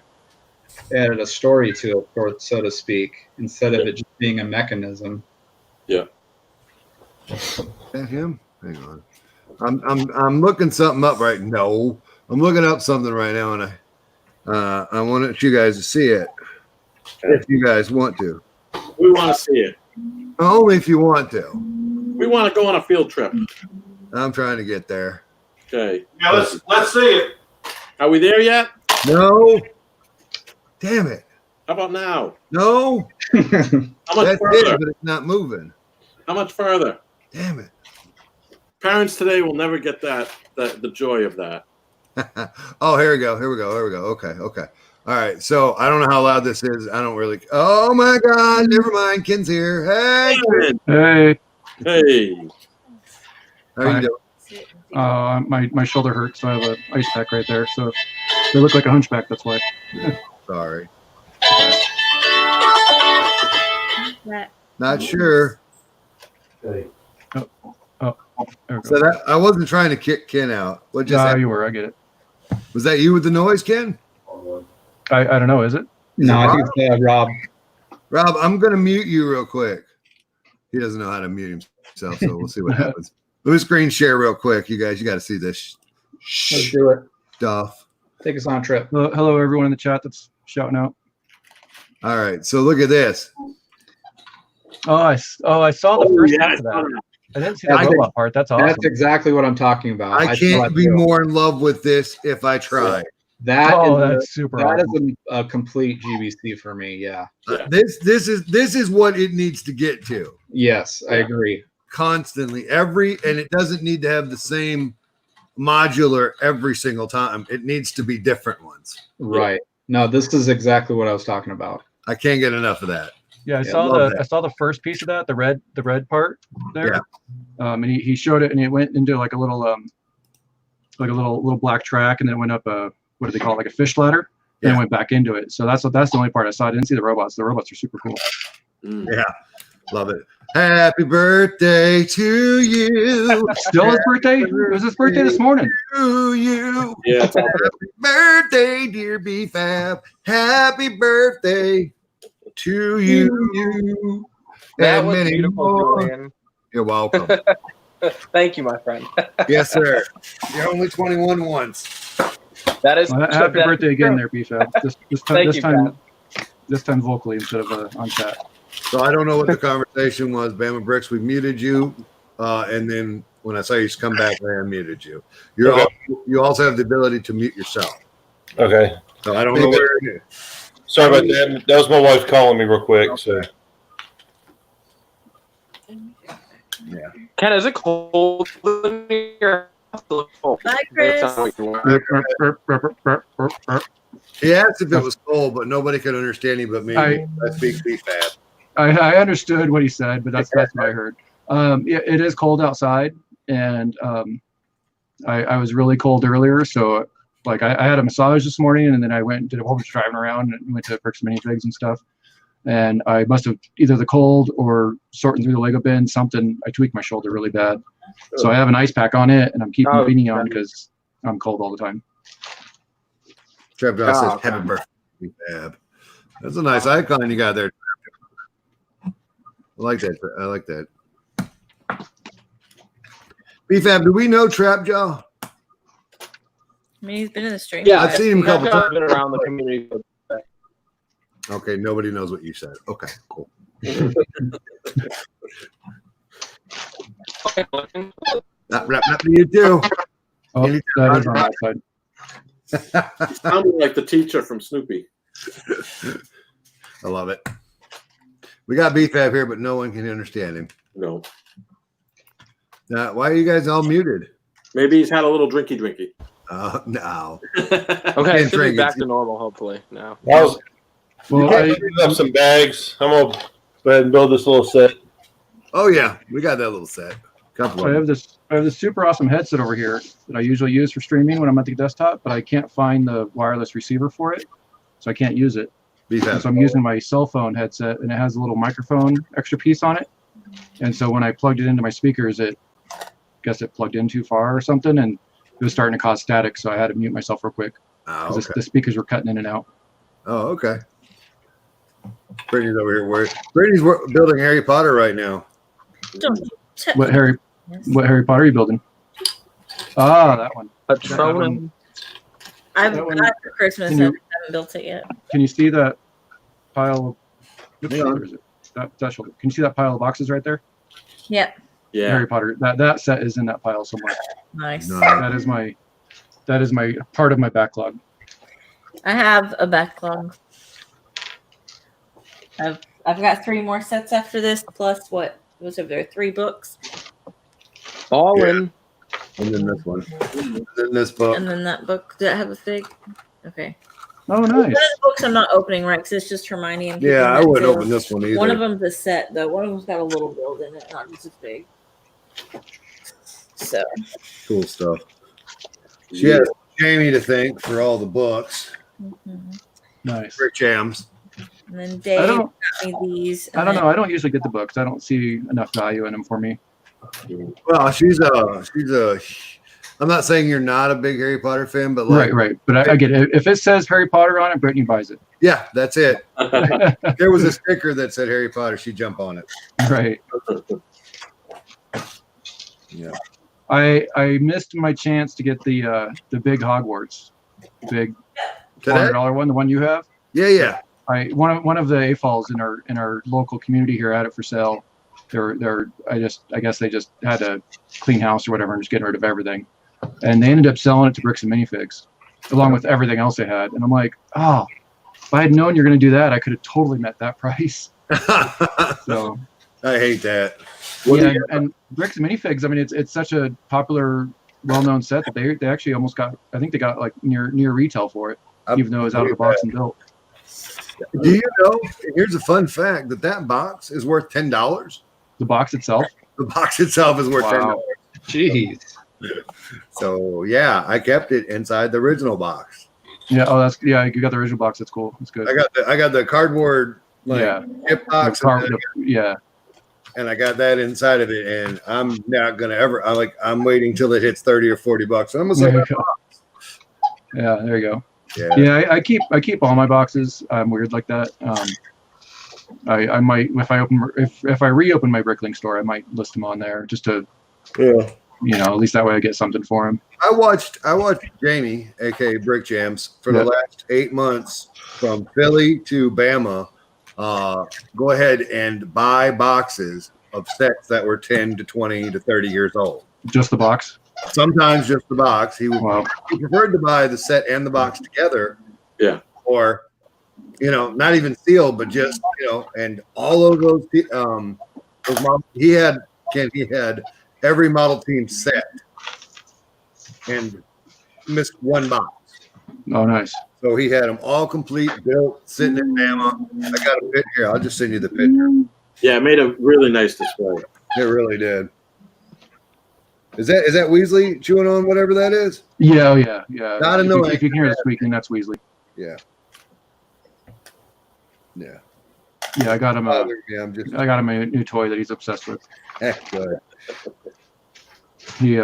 Speaker 4: added a story to it, or so to speak, instead of it just being a mechanism.
Speaker 1: Is that him? Hang on. I'm looking something up right now. No, I'm looking up something right now, and I want you guys to see it if you guys want to.
Speaker 3: we want to see it.
Speaker 1: Only if you want to.
Speaker 3: We want to go on a field trip.
Speaker 1: I'm trying to get there.
Speaker 3: Okay.
Speaker 6: yeah, let's see it.
Speaker 3: Are we there yet?
Speaker 1: No. Damn it.
Speaker 3: How about now?
Speaker 1: No.
Speaker 3: How much
Speaker 1: That's
Speaker 3: further?
Speaker 1: it, but it's not moving.
Speaker 3: How much further?
Speaker 1: Damn it.
Speaker 3: Parents today will never get the joy of that.
Speaker 1: Oh, here we go. Okay. All right. So I don't know how loud this is. I don't really. Oh my God. Never mind. Ken's here. Hey.
Speaker 5: Hey,
Speaker 3: Hey.
Speaker 1: How are you
Speaker 5: Hi.
Speaker 1: doing?
Speaker 2: Sit and see.
Speaker 5: my shoulder hurts, so I have an ice pack right there. So they look like a hunchback. That's why.
Speaker 1: Sorry.
Speaker 2: That-
Speaker 1: Not sure.
Speaker 5: There we go.
Speaker 1: So that I wasn't trying to kick Ken out. What just
Speaker 5: No,
Speaker 1: happened?
Speaker 5: you were. I get it.
Speaker 1: Was that you with the noise, Ken?
Speaker 5: I don't know. Is it?
Speaker 4: No, I think it's Rob.
Speaker 1: Rob, I'm gonna mute you real quick. He doesn't know how to mute himself, so we'll see what happens. Let me screen share real quick. You guys, you got to see this
Speaker 4: Let's do it.
Speaker 1: stuff.
Speaker 4: Take us on a trip.
Speaker 5: Hello, everyone in the chat that's shouting out.
Speaker 1: All right, so look at this.
Speaker 5: I saw the
Speaker 3: Oh,
Speaker 5: first
Speaker 3: yeah,
Speaker 5: half
Speaker 3: I
Speaker 5: of
Speaker 3: saw
Speaker 5: that.
Speaker 3: that.
Speaker 5: I didn't see the
Speaker 1: I-
Speaker 5: robot part. That's awesome.
Speaker 4: That's exactly what I'm talking about.
Speaker 1: I
Speaker 4: saw
Speaker 1: can't
Speaker 4: it
Speaker 1: be
Speaker 4: too.
Speaker 1: more in love with this if I try.
Speaker 4: That
Speaker 5: Oh,
Speaker 4: is
Speaker 5: that's super
Speaker 4: that
Speaker 5: awesome.
Speaker 4: is a complete GBC for me. Yeah.
Speaker 3: Yeah.
Speaker 1: This is what it needs to get to
Speaker 4: Yes, I
Speaker 3: Yeah.
Speaker 4: agree.
Speaker 1: constantly. And it doesn't need to have the same modular every single time. It needs to be different ones.
Speaker 4: Right. No, this is exactly what I was talking about.
Speaker 1: I can't get enough of that.
Speaker 5: Yeah, I
Speaker 1: Yeah,
Speaker 5: saw
Speaker 1: love
Speaker 5: the
Speaker 1: that.
Speaker 5: I saw the first piece of that, the red part there. And he showed it, and it went into like a little little black track, and then it went up a, what do they call it, like a fish ladder, and
Speaker 1: Yeah.
Speaker 5: it went back into it. So that's the only part I saw. I didn't see the robots. The robots are super cool.
Speaker 3: Mm.
Speaker 1: Yeah, love it. Happy birthday to you.
Speaker 5: Still his birthday? It was his birthday this morning.
Speaker 1: To you.
Speaker 3: Yeah, it's all
Speaker 1: Happy birthday, dear BFAB. Happy birthday to you.
Speaker 7: That
Speaker 1: And
Speaker 7: was
Speaker 1: many
Speaker 7: beautiful,
Speaker 1: more.
Speaker 7: Julian.
Speaker 1: You're welcome.
Speaker 7: Thank you, my friend.
Speaker 1: Yes, sir. You're only 21 once.
Speaker 7: That is
Speaker 5: Well, happy birthday again, there, BFAB.
Speaker 7: Thank you,
Speaker 5: This time vocally instead of on chat.
Speaker 1: So I don't know what the conversation was, Bama Bricks. We muted you, and then when I saw you come back, I unmuted you. You also have the ability to mute yourself.
Speaker 6: Okay.
Speaker 1: So I don't know where it is.
Speaker 6: Sorry about that. That was my wife calling me real quick. So
Speaker 1: Yeah.
Speaker 7: Ken, is it cold in your house?
Speaker 2: Bye, Chris.
Speaker 1: He asked if it was cold, but nobody could understand him but me. I speak BFAB.
Speaker 5: I understood what he said, but that's what I heard. It is cold outside, and I was really cold earlier. So, like, I had a massage this morning, and then I went and did a whole bunch of driving around and went to Bricks Minifigs and stuff. And I must have either the cold or sorting through the Lego bin, something. I tweaked my shoulder really bad. So I have an ice pack on it, and I'm keeping the beanie on because I'm cold all the time.
Speaker 1: Trev Doss says, happy birthday, BFAB. That's a nice icon you got there. I like that. I like that. BFAB, do we know Trap Jaw?
Speaker 2: I mean, he's been in the stream.
Speaker 7: Yeah,
Speaker 1: I've seen him a couple
Speaker 7: I've been around the community.
Speaker 1: Okay, nobody knows what you said. Okay, cool. Not to you too.
Speaker 5: Oh,
Speaker 1: Anytime
Speaker 5: that is on that side.
Speaker 3: sounded like the teacher from Snoopy.
Speaker 1: I love it. We got BFAB here, but no one can understand him.
Speaker 3: No,
Speaker 1: Now, why are you guys all muted?
Speaker 3: maybe he's had a little drinky.
Speaker 1: No.
Speaker 7: Okay,
Speaker 1: Can't
Speaker 7: it should
Speaker 1: drink
Speaker 7: be
Speaker 1: it.
Speaker 7: back to normal, hopefully, now.
Speaker 6: I was
Speaker 5: Well,
Speaker 6: cleaning up some bags. I'm gonna go ahead and build this little set.
Speaker 1: Oh yeah, we got that little set. Couple
Speaker 5: I
Speaker 1: of
Speaker 5: have
Speaker 1: them.
Speaker 5: this super awesome headset over here that I usually use for streaming when I'm at the desktop, but I can't find the wireless receiver for it, so I can't use it. And so
Speaker 1: BFAB.
Speaker 5: I'm using my cell phone headset, and it has a little microphone extra piece on it. And so when I plugged it into my speakers, it plugged in too far or something, and it was starting to cause static. So I had to mute myself real quick
Speaker 1: Oh,
Speaker 5: because
Speaker 1: okay.
Speaker 5: the speakers were cutting in and out.
Speaker 1: Oh, okay. Brittany's over here. Brittany's building Harry Potter right now.
Speaker 2: Don't t-
Speaker 5: What Harry Potter are you building? Ah, that one.
Speaker 7: Patronum.
Speaker 2: I've
Speaker 5: that one-
Speaker 2: got it for Christmas. I
Speaker 5: Can you-
Speaker 2: haven't built it yet.
Speaker 5: Can you see that pile of? Which
Speaker 1: Hang on.
Speaker 5: shoulder is it? That shoulder. Can you see that pile of boxes right there?
Speaker 2: Yep.
Speaker 3: Yeah,
Speaker 5: Harry Potter. That set is in that pile somewhere.
Speaker 2: Nice.
Speaker 1: No.
Speaker 5: That is my part of my backlog.
Speaker 2: I have a backlog. I've got 3 more sets after this, plus what was over there? 3 books,
Speaker 7: All
Speaker 1: Yeah.
Speaker 7: in.
Speaker 1: And then this one. And then this book.
Speaker 2: and then that book. Did I have a fig? Okay.
Speaker 5: Oh,
Speaker 2: One
Speaker 5: nice.
Speaker 2: of the books I'm not opening, right? Because it's just Hermione and.
Speaker 1: Yeah, I
Speaker 2: Pippin,
Speaker 1: wouldn't
Speaker 2: so
Speaker 1: open this one either.
Speaker 2: One of them's a set though. One of them's got a little build in it, not just as big. So
Speaker 1: Cool stuff. She has Jamie to thank for all the books.
Speaker 2: mhm.
Speaker 5: Nice.
Speaker 1: Rick Jams.
Speaker 2: And then
Speaker 5: I
Speaker 2: Dave
Speaker 5: don't.
Speaker 2: got me these.
Speaker 5: I don't know. I don't usually get the books. I don't see enough value in them for me.
Speaker 1: Well, she's a. I'm not saying you're not a big Harry Potter fan, but like,
Speaker 5: Right. But I get it. If it says Harry Potter on it, Brittany buys it.
Speaker 1: yeah, that's it. There was a sticker that said Harry Potter. She'd jump on it.
Speaker 5: Right.
Speaker 1: Yeah.
Speaker 5: I missed my chance to get the big Hogwarts, big
Speaker 1: Today?
Speaker 5: $400 one, the one you have.
Speaker 1: Yeah.
Speaker 5: One of the AFOLs in our local community here had it for sale. I guess they just had to clean house or whatever and just getting rid of everything, and they ended up selling it to Bricks and Minifigs along with everything else they had. And I'm like, oh, if I had known you're going to do that, I could have totally met that price. So
Speaker 1: I hate that.
Speaker 5: yeah, and Bricks and Minifigs. I mean, it's such a popular, well-known set that they actually almost got. I think they got like near retail for it, even though it was out of the box and built.
Speaker 1: Do you know? Here's a fun fact that box is worth $10.
Speaker 5: The box itself.
Speaker 1: The box itself is worth $10.
Speaker 5: Wow.
Speaker 4: Jeez.
Speaker 1: So yeah, I kept it inside the original box.
Speaker 5: Yeah. Oh, that's yeah. You got the original box. That's cool. That's good.
Speaker 1: I got the cardboard like
Speaker 5: Yeah.
Speaker 1: chip
Speaker 5: The
Speaker 1: box,
Speaker 5: car- yeah.
Speaker 1: and I got that inside of it. And I'm not gonna ever. I'm waiting till it hits $30 or $40. And I'm gonna
Speaker 5: There
Speaker 1: say,
Speaker 5: you go. Yeah. There you go.
Speaker 1: yeah.
Speaker 5: Yeah. I keep all my boxes. I'm weird like that. I might if I reopen my Bricklink store, I might list them on there just to
Speaker 6: Yeah.
Speaker 5: at least that way I get something for him.
Speaker 1: I watched Jamie, aka Brick Jams, for the last 8 months from Philly to Bama. Go ahead and buy boxes of sets that were 10 to 20 to 30 years old.
Speaker 5: Just the box.
Speaker 1: Sometimes just the box. He
Speaker 5: Wow.
Speaker 1: preferred to buy the set and the box together.
Speaker 3: Yeah.
Speaker 1: Or, not even sealed, but just and all of those models, he had every model team set and missed one box.
Speaker 5: Oh, nice.
Speaker 1: So he had them all complete, built, sitting in Bama. I got a picture here. I'll just send you the picture.
Speaker 3: Yeah, it made a really nice display.
Speaker 1: It really did. Is that Weasley chewing on whatever that is?
Speaker 5: Yeah. Oh, yeah. Yeah.
Speaker 1: Not
Speaker 5: if,
Speaker 1: annoying.
Speaker 5: if you can hear the squeaking, that's Weasley.
Speaker 1: Yeah. Yeah.
Speaker 5: Yeah. I got him.
Speaker 1: Yeah, I'm just
Speaker 5: I got him a new toy that he's obsessed with.
Speaker 1: heck good.
Speaker 5: He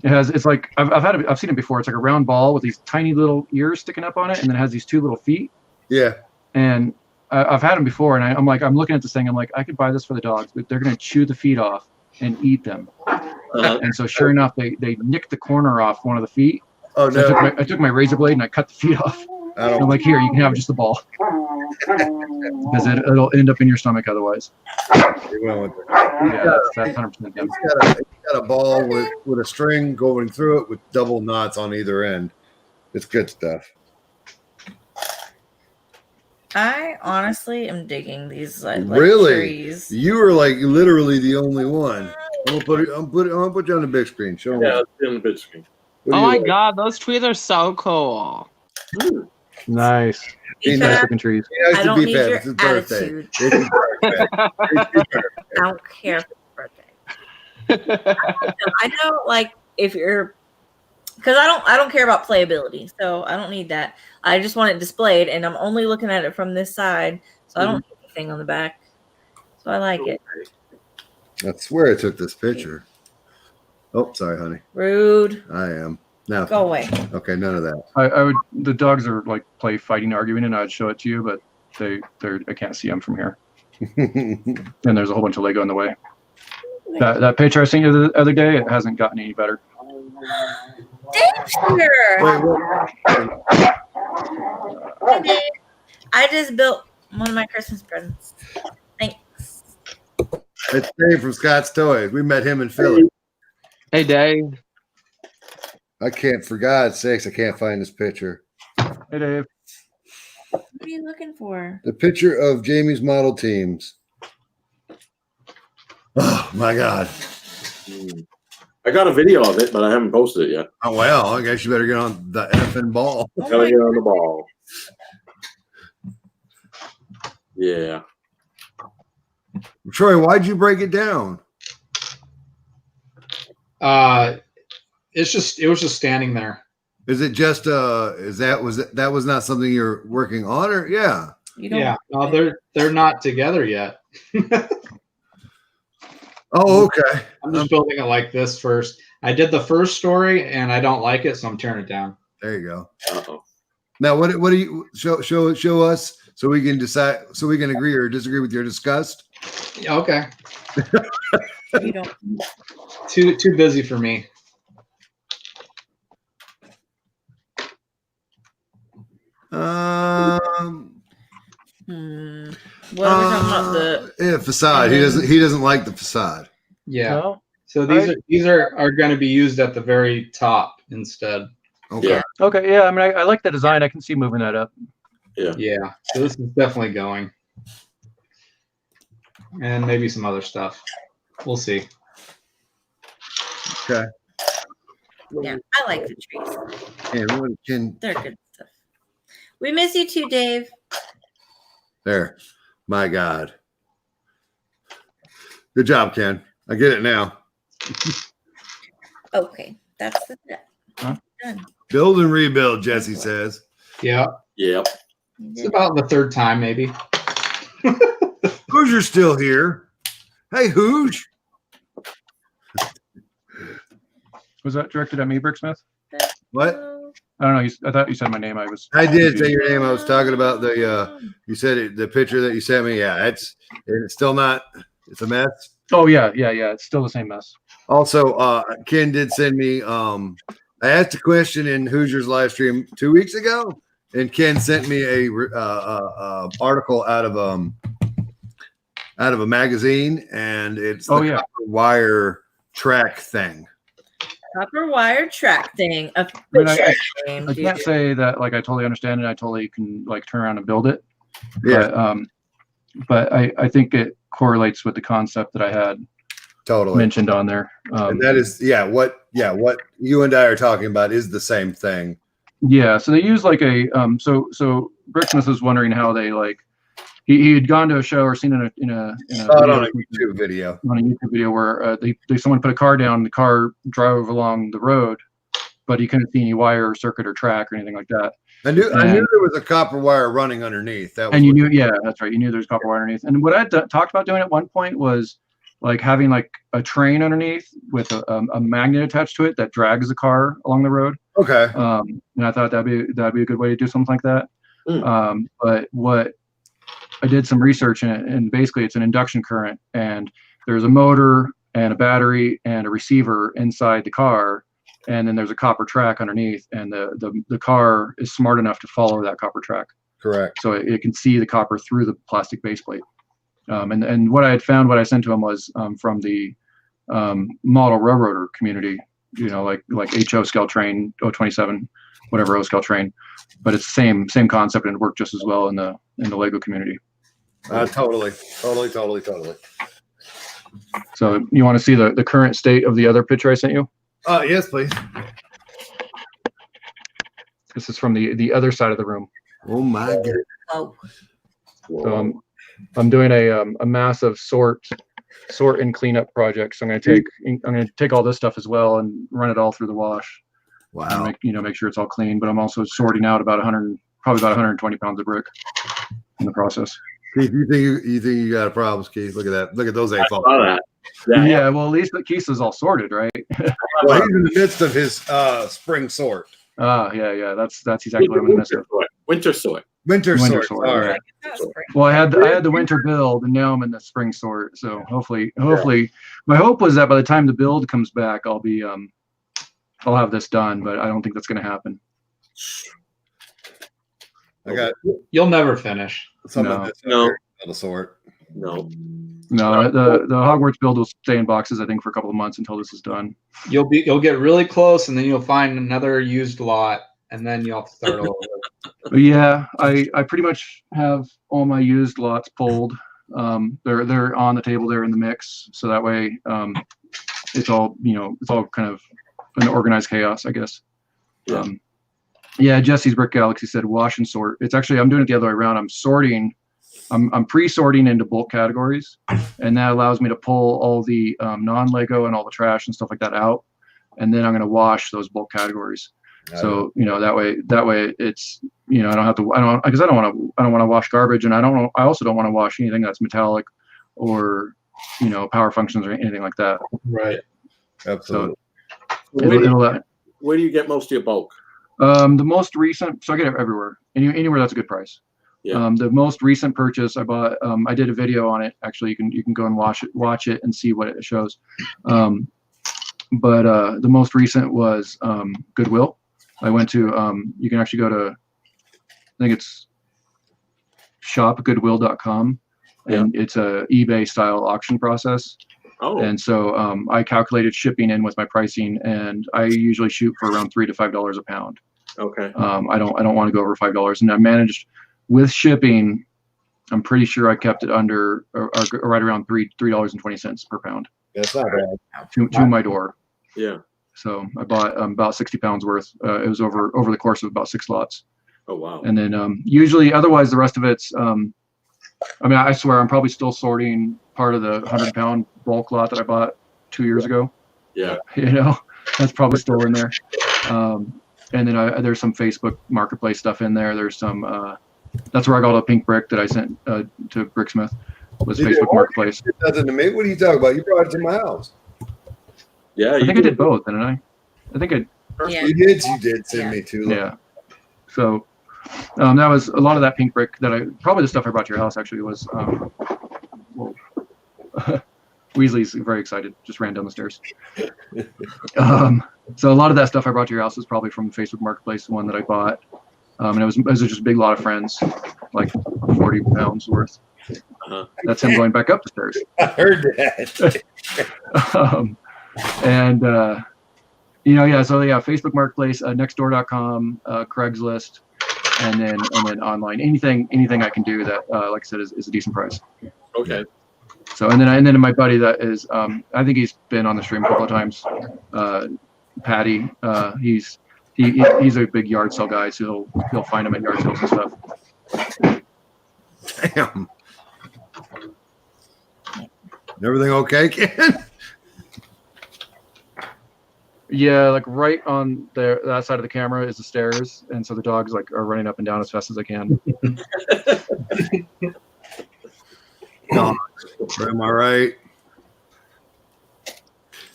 Speaker 5: it's like I've seen it before. It's like a round ball with these tiny little ears sticking up on it, and then it has these two little feet.
Speaker 1: Yeah.
Speaker 5: And I've had them before, and I'm looking at this thing. I'm like, I could buy this for the dogs, but they're gonna chew the feet off and eat them. And so sure enough, they nicked the corner off one of the feet.
Speaker 1: Oh
Speaker 5: So
Speaker 1: no.
Speaker 5: I took my razor blade and I cut the feet off.
Speaker 1: I
Speaker 5: And I'm
Speaker 1: don't.
Speaker 5: like, here, you can have just the ball, because it'll end up in your stomach otherwise.
Speaker 1: He went with it.
Speaker 5: Yeah, that's 100% them.
Speaker 1: He's got a ball with a string going through it with double knots on either end. It's good stuff.
Speaker 2: I honestly am digging these like
Speaker 1: Really?
Speaker 2: trees.
Speaker 1: You were like literally the only one. I'm gonna put you on the big screen. Show me.
Speaker 3: Yeah, it's in the big screen.
Speaker 1: What do
Speaker 7: Oh
Speaker 1: you
Speaker 7: my
Speaker 1: like?
Speaker 7: god, those trees are so cool.
Speaker 5: Nice.
Speaker 1: He
Speaker 5: Nice
Speaker 1: knows-
Speaker 5: looking trees.
Speaker 1: he knows
Speaker 2: I
Speaker 1: to
Speaker 2: don't
Speaker 1: be
Speaker 2: need
Speaker 1: fed.
Speaker 2: your
Speaker 1: It's his birthday.
Speaker 2: attitude.
Speaker 1: It's his birthday.
Speaker 2: I don't care for his birthday. I know, like, if you're, because I don't care about playability, so I don't need that. I just want it displayed, and I'm only looking at it from this side, so I don't need anything on the back. So I like it.
Speaker 1: I swear I took this picture. Oh, sorry, honey.
Speaker 2: Rude.
Speaker 1: I am. No.
Speaker 2: Go away.
Speaker 1: Okay, none of that.
Speaker 5: I would. The dogs are like play fighting, arguing, and I'd show it to you, but they're I can't see them from here. And there's a whole bunch of Lego in the way. That picture I sent you the other day, it hasn't gotten any better.
Speaker 2: Danger.
Speaker 1: Wait, what?
Speaker 2: I just built one of my Christmas presents. Thanks.
Speaker 1: It's Dave from Scott's Toys. We met him in Philly.
Speaker 7: Hey Dave.
Speaker 1: I can't, for God's sakes, I can't find this picture.
Speaker 5: Hey Dave.
Speaker 2: What are you looking for?
Speaker 1: The picture of Jamie's model teams. Oh my God.
Speaker 3: I got a video of it, but I haven't posted it yet.
Speaker 1: Oh well, I guess you better get on the effing ball.
Speaker 2: Oh
Speaker 3: Gotta
Speaker 2: my
Speaker 3: get on the ball. Yeah.
Speaker 1: Troy, why'd you break it down?
Speaker 4: It was just standing there.
Speaker 1: Is it just that was not something you're working on, or yeah?
Speaker 2: You don't.
Speaker 4: Yeah, no, they're not together yet.
Speaker 1: Oh, okay.
Speaker 4: I'm just building it like this first. I did the first story and I don't like it, so I'm tearing it down.
Speaker 1: There you go.
Speaker 3: Uh-oh.
Speaker 1: Now, what do you show us so we can decide, so we can agree or disagree with your disgust?
Speaker 4: Yeah, okay.
Speaker 2: You don't.
Speaker 4: Too busy for me.
Speaker 2: What are we talking about? The
Speaker 1: Yeah, facade. He doesn't like the facade.
Speaker 4: Yeah.
Speaker 5: No?
Speaker 4: So these are going to be used at the very top instead.
Speaker 1: Okay.
Speaker 3: Yeah.
Speaker 5: Okay, yeah. I mean, I like the design. I can see moving that up.
Speaker 4: Yeah. So this is definitely going. And maybe some other stuff. We'll see.
Speaker 1: Okay.
Speaker 2: yeah, I like the trees.
Speaker 1: And what can
Speaker 2: They're good stuff. We miss you too, Dave.
Speaker 1: There. My God. Good job, Ken. I get it now.
Speaker 2: Okay, that's the
Speaker 5: Huh?
Speaker 2: done.
Speaker 1: Build and rebuild, Jesse says.
Speaker 4: Yeah,
Speaker 3: Yep.
Speaker 4: it's about the third time maybe.
Speaker 1: Hoosier's still here. Hey, Hooj.
Speaker 5: Was that directed at me, Bricksmith?
Speaker 1: What?
Speaker 5: I don't know. I thought you said my name. I was.
Speaker 1: I did say your name. I was talking about you said it, the picture that you sent me. Yeah, it's still not, it's a mess.
Speaker 5: Oh yeah. It's still the same mess.
Speaker 1: Also, Ken did send me, I asked a question in Hoosier's live stream 2 weeks ago, and Ken sent me a article out of a magazine, and it's the copper wire track thing.
Speaker 2: Copper wire track thing.
Speaker 5: I can't say that like I totally understand it. I totally can like turn around and build it.
Speaker 1: Yeah.
Speaker 5: But I think it correlates with the concept that I had
Speaker 1: Totally
Speaker 5: mentioned on there.
Speaker 1: And that is what you and I are talking about is the same thing.
Speaker 5: Yeah, so they use like a so Bricksmith was wondering how they like he had gone to a show or seen it in a
Speaker 1: YouTube video
Speaker 5: where someone put a car down, the car drove along the road, but he couldn't see any wire or circuit or track or anything like that.
Speaker 1: I knew there was a copper wire running underneath. That was
Speaker 5: and you knew, yeah, that's right. You knew there's copper wire underneath. And what I talked about doing at one point was like having like a train underneath with a magnet attached to it that drags the car along the road.
Speaker 1: Okay.
Speaker 5: And I thought that'd be a good way to do something like that. But what I did some research in it, and basically it's an induction current, and there's a motor and a battery and a receiver inside the car, and then there's a copper track underneath, and the car is smart enough to follow that copper track.
Speaker 1: Correct.
Speaker 5: So it can see the copper through the plastic base plate. And what I had found, what I sent to him was from the model railroader community, you know, like HO Scale Train, 027, whatever O Scale Train, but it's the same concept and it worked just as well in the Lego community.
Speaker 1: Totally.
Speaker 5: So you want to see the current state of the other picture I sent you?
Speaker 1: Yes, please.
Speaker 5: This is from the other side of the room.
Speaker 1: Oh my God.
Speaker 2: Oh,
Speaker 5: So I'm doing a massive sort and cleanup project. So I'm gonna take all this stuff as well and run it all through the wash.
Speaker 1: Wow.
Speaker 5: And make sure it's all clean. But I'm also sorting out probably about 120 pounds of brick in the process.
Speaker 1: Keith, you think you got a problem, Keith? Look at that. Look at those
Speaker 3: I
Speaker 1: eight
Speaker 3: saw
Speaker 1: falls.
Speaker 3: that.
Speaker 5: Yeah, well, at least Keith is all sorted, right?
Speaker 1: Well, he's in the midst of his spring sort.
Speaker 5: Yeah. That's exactly what I'm gonna miss.
Speaker 3: Winter sort.
Speaker 1: Winter sort.
Speaker 5: sort,
Speaker 1: All
Speaker 5: yeah.
Speaker 1: right.
Speaker 5: Well, I had the winter build, and now I'm in the spring sort. So hopefully, my hope was that by the time the build comes back, I'll have this done. But I don't think that's gonna happen.
Speaker 4: You'll never finish.
Speaker 1: Some of this the sort.
Speaker 3: No.
Speaker 5: No, the Hogwarts build will stay in boxes, I think, for a couple of months until this is done.
Speaker 4: You'll get really close, and then you'll find another used lot, and then you'll have to start over.
Speaker 5: Yeah, I pretty much have all my used lots pulled. They're on the table, they're in the mix, so that way it's all kind of an organized chaos, I guess. Jesse's Brick Galaxy said wash and sort. It's actually, I'm doing it the other way around. I'm pre-sorting into bulk categories, and that allows me to pull all the non-Lego and all the trash and stuff like that out, and then I'm going to wash those bulk categories. So that way it's I don't want to wash garbage, and I also don't want to wash anything that's metallic or power functions or anything like that.
Speaker 4: Right.
Speaker 1: Absolutely.
Speaker 5: So
Speaker 3: Where do you get most of your bulk?
Speaker 5: the most recent, so I get it everywhere, anywhere that's a good price.
Speaker 3: Yeah.
Speaker 5: The most recent purchase I bought, I did a video on it. Actually, you can go and watch it and see what it shows. But the most recent was Goodwill. I went to, you can actually go to, I think it's shopgoodwill.com, and it's a eBay style auction process.
Speaker 3: Oh.
Speaker 5: And so I calculated shipping in with my pricing, and I usually shoot for around $3 to $5 a pound.
Speaker 3: Okay.
Speaker 5: I don't want to go over $5, and I managed with shipping. I'm pretty sure I kept it under or right around $3.20 per pound.
Speaker 1: That's not bad.
Speaker 5: To my door.
Speaker 3: Yeah.
Speaker 5: So I bought about 60 pounds worth. It was over the course of about 6 lots.
Speaker 3: Oh wow.
Speaker 5: And then usually, otherwise, the rest of it's I mean, I swear I'm probably still sorting part of the 100-pound bulk lot that I bought 2 years ago.
Speaker 3: Yeah.
Speaker 5: You know, that's probably still in there. And then there's some Facebook Marketplace stuff in there. There's some. That's where I got all the pink brick that I sent to Bricksmith. Was
Speaker 1: You did
Speaker 5: Facebook
Speaker 1: what?
Speaker 5: Marketplace.
Speaker 1: It doesn't to me. What are you talking about? You brought it to my house.
Speaker 3: Yeah.
Speaker 5: I think I did both, didn't I? I think I.
Speaker 2: Yeah.
Speaker 1: You did send
Speaker 2: Yeah.
Speaker 1: me two.
Speaker 5: Yeah. So that was a lot of that pink brick that probably the stuff I brought to your house actually was. Well, Weasley's very excited. Just ran down the stairs. So a lot of that stuff I brought to your house was probably from Facebook Marketplace, the one that I bought. And it was just a big lot of friends, like 40 pounds worth.
Speaker 3: Uh-huh.
Speaker 5: That's him going back up the stairs.
Speaker 1: I heard that.
Speaker 5: Facebook Marketplace, Nextdoor.com, Craigslist, and then online. Anything I can do that, like I said, is a decent price.
Speaker 3: Okay.
Speaker 5: So and then my buddy that is, I think he's been on the stream a couple of times. Patty, he's a big yard sale guy, so he'll find him at yard sales and stuff.
Speaker 1: Damn. Everything okay, Ken?
Speaker 5: Yeah, like right on that side of the camera is the stairs, and so the dogs like are running up and down as fast as they can.
Speaker 1: Dogs. Am I right?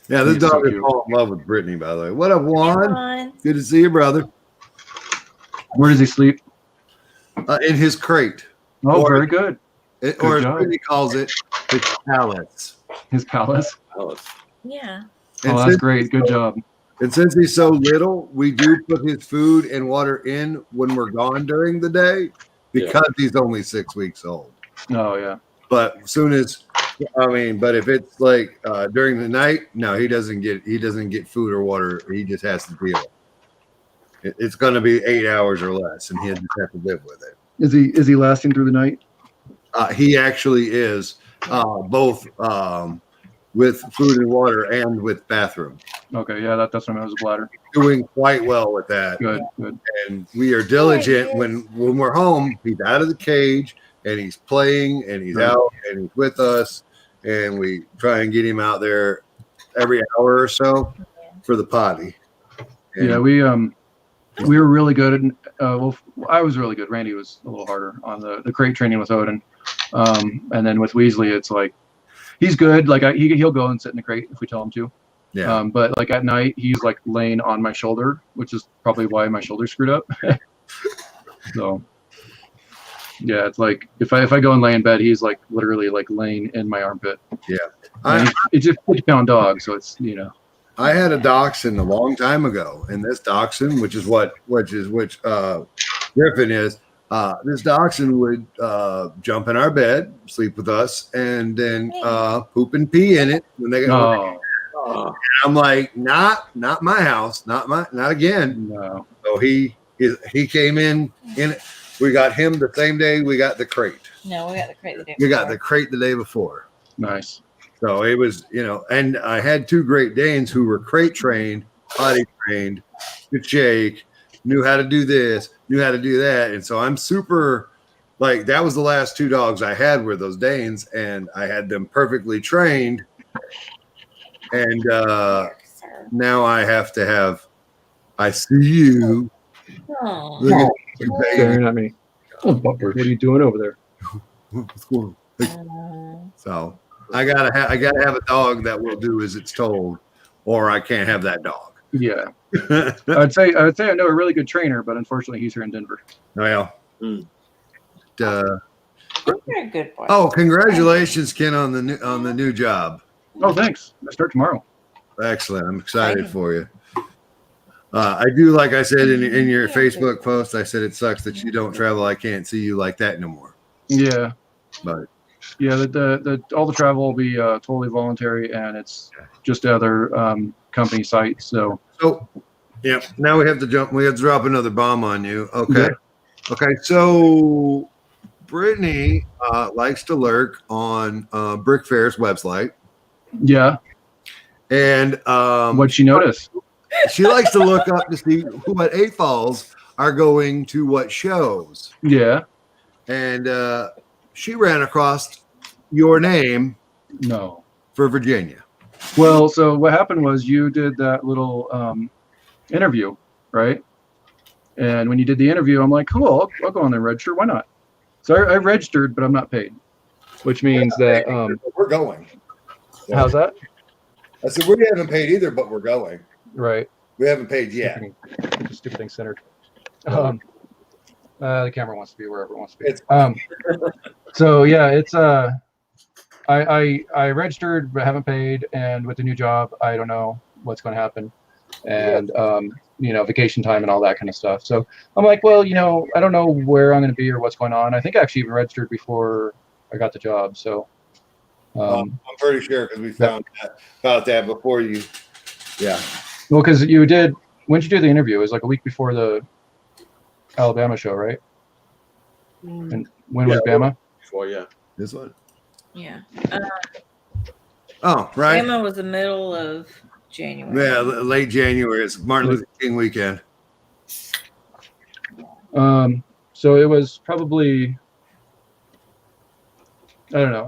Speaker 1: Yeah, this
Speaker 5: He's so
Speaker 1: dog is
Speaker 5: cute.
Speaker 1: falling in love with Brittany, by the way. What up, Juan?
Speaker 2: Fun.
Speaker 1: Good to see you, brother.
Speaker 5: Where does he sleep?
Speaker 1: In his crate.
Speaker 5: Oh,
Speaker 1: Or-
Speaker 5: very good.
Speaker 1: Or as
Speaker 5: job.
Speaker 1: Brittany calls it, his pallets.
Speaker 5: His palace.
Speaker 3: Alice.
Speaker 2: Yeah.
Speaker 1: And
Speaker 5: Oh, that's
Speaker 1: since-
Speaker 5: great. Good job.
Speaker 1: And since he's so little, we do put his food and water in when we're gone during the day because he's only 6 weeks old.
Speaker 5: Oh yeah.
Speaker 1: But as soon as, but if it's like during the night, no, he doesn't get food or water. He just has to deal. It's going to be 8 hours or less, and he'll just have to live with it.
Speaker 5: Is he lasting through the night?
Speaker 1: He actually is both with food and water and with bathroom.
Speaker 5: Okay, yeah, that's what I meant, was a bladder.
Speaker 1: Doing quite well with that.
Speaker 5: Good, good.
Speaker 1: And we are diligent when we're home. He's out of the cage and he's playing and he's
Speaker 5: Right.
Speaker 1: out and he's with us, and we try and get him out there every hour or so for the potty. And
Speaker 5: Yeah, we were really good. I was really good. Randy was a little harder on the crate training with Odin, and then with Weasley, it's like he's good. Like he'll go and sit in the crate if we tell him to.
Speaker 1: yeah.
Speaker 5: But like at night, he's like laying on my shoulder, which is probably why my shoulder's screwed up. So yeah, it's like if I go and lay in bed, he's like literally like laying in my armpit.
Speaker 1: I,
Speaker 5: It's a 50-pound dog, so it's
Speaker 1: I had a dachshund a long time ago, and this dachshund, which Griffin is, this dachshund would jump in our bed, sleep with us, and then poop and pee in it when they go.
Speaker 5: Oh
Speaker 1: I'm like, not my house, not again.
Speaker 5: no.
Speaker 1: So he came in it. We got him the same day we got the crate.
Speaker 2: No, we got the crate the day
Speaker 1: We got the
Speaker 2: before.
Speaker 1: crate the day before.
Speaker 5: Nice.
Speaker 1: So it was, and I had two Great Danes who were crate trained, potty trained, could shake, knew how to do this, knew how to do that. And so I'm super, like, that was the last two dogs I had were those Danes, and I had them perfectly trained. And
Speaker 2: Sir.
Speaker 1: now I have to have, I see you.
Speaker 2: Oh.
Speaker 1: Look at you, baby.
Speaker 5: Staring at me. What are you doing over there?
Speaker 1: What's going on? So I gotta have a dog that will do as it's told, or I can't have that dog.
Speaker 5: Yeah. I'd say I know a really good trainer, but unfortunately he's here in Denver.
Speaker 1: Well,
Speaker 3: Mm.
Speaker 2: You're a good boy.
Speaker 1: oh, congratulations, Ken, on the new job.
Speaker 5: Oh, thanks. I start tomorrow.
Speaker 1: Excellent. I'm excited for you. I do, like I said in your Facebook post, I said it sucks that you don't travel. I can't see you like that no more.
Speaker 5: Yeah.
Speaker 1: But
Speaker 5: Yeah, the all the travel will be totally voluntary, and it's just other company sites. So
Speaker 1: yeah, now we have to jump. We have to drop another bomb on you. Okay.
Speaker 5: Yeah.
Speaker 1: Okay. So Brittany likes to lurk on Brick Fair's website,
Speaker 5: yeah,
Speaker 1: and
Speaker 5: what'd you notice?
Speaker 1: she likes to look up to see who at AFALs are going to what shows.
Speaker 5: Yeah.
Speaker 1: And she ran across your name
Speaker 5: No.
Speaker 1: for Virginia.
Speaker 5: Well, so what happened was you did that little interview, right? And when you did the interview, I'm like, cool, I'll go on there and register. Why not? So I registered, but I'm not paid, which means that
Speaker 1: We're going.
Speaker 5: how's that?
Speaker 1: I said we haven't paid either, but we're going.
Speaker 5: Right.
Speaker 1: We haven't paid yet.
Speaker 5: Keep the stupid thing centered. The camera wants to be wherever it wants to be. So yeah, it's I registered but haven't paid, and with the new job, I don't know what's going to happen, and vacation time and all that kind of stuff. So I'm like, well, I don't know where I'm going to be or what's going on. I think I actually even registered before I got the job. So
Speaker 1: I'm pretty sure because we found out that before you. Yeah.
Speaker 5: well, because you did when you do the interview, it was like a week before the Alabama show, right? And when was Bama?
Speaker 3: Before, yeah.
Speaker 1: This one.
Speaker 2: Yeah.
Speaker 1: Oh, right.
Speaker 2: Bama was the middle of January.
Speaker 1: Yeah, late January. It's Martin Luther King weekend.
Speaker 5: So it was probably, I don't know.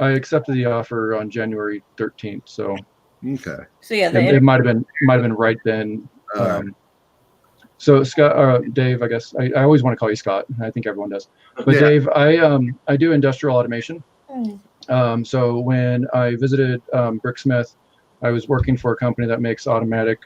Speaker 5: I accepted the offer on January 13th. So
Speaker 1: Okay.
Speaker 2: So yeah,
Speaker 5: it might have been right then. So Scott, Dave, I guess I always want to call you Scott. I think everyone does. But
Speaker 1: Yeah.
Speaker 5: Dave, I do industrial automation. So when I visited Bricksmith, I was working for a company that makes automatic,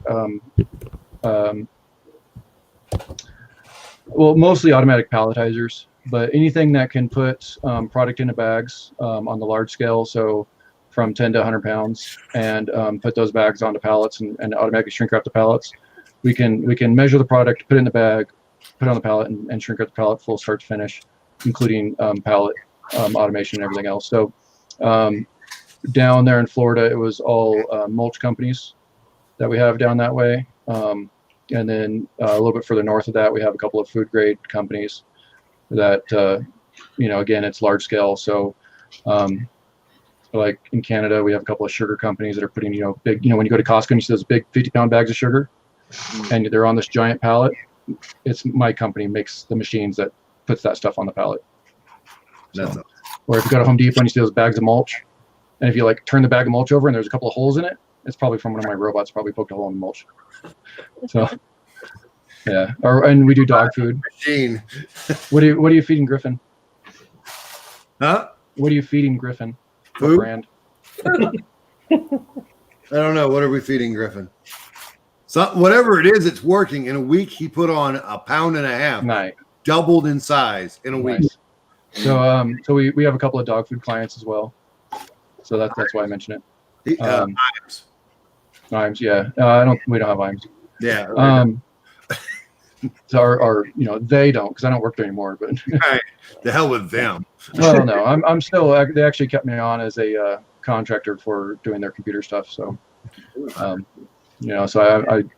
Speaker 5: mostly automatic palletizers, but anything that can put product into bags on the large scale, so from 10 to 100 pounds, and put those bags onto pallets and automatically shrink wrap the pallets. We can measure the product, put it in the bag, put it on the pallet, and shrink wrap the pallet full start to finish, including pallet automation and everything else. So down there in Florida, it was all mulch companies that we have down that way. And then a little bit further north of that, we have a couple of food grade companies that, again, it's large scale. So like in Canada, we have a couple of sugar companies that are putting, big, when you go to Costco and you see those big 50-pound bags of sugar and they're on this giant pallet, it's my company makes the machines that puts that stuff on the pallet.
Speaker 1: That's
Speaker 5: Or if you go to Home Depot and you see those bags of mulch, and if you turn the bag of mulch over and there's a couple of holes in it, it's probably from one of my robots probably poked a hole in the mulch. So yeah. And we do dog food.
Speaker 1: machine.
Speaker 5: What are you feeding Griffin?
Speaker 1: Huh?
Speaker 5: What are you feeding Griffin? What
Speaker 1: Food?
Speaker 5: brand?
Speaker 1: I don't know. What are we feeding Griffin? So whatever it is, it's working. In a week, he put on 1.5 pounds,
Speaker 5: Nice.
Speaker 1: doubled in size in a week.
Speaker 5: Nice. So we have a couple of dog food clients as well. So that's why I mentioned it.
Speaker 1: Iams.
Speaker 5: Iams, yeah. We don't have Iams.
Speaker 1: Yeah.
Speaker 5: So our they don't, because I don't work there anymore. But
Speaker 1: Right. The hell with them.
Speaker 5: well, no, I'm still. They actually kept me on as a contractor for doing their computer stuff. So, so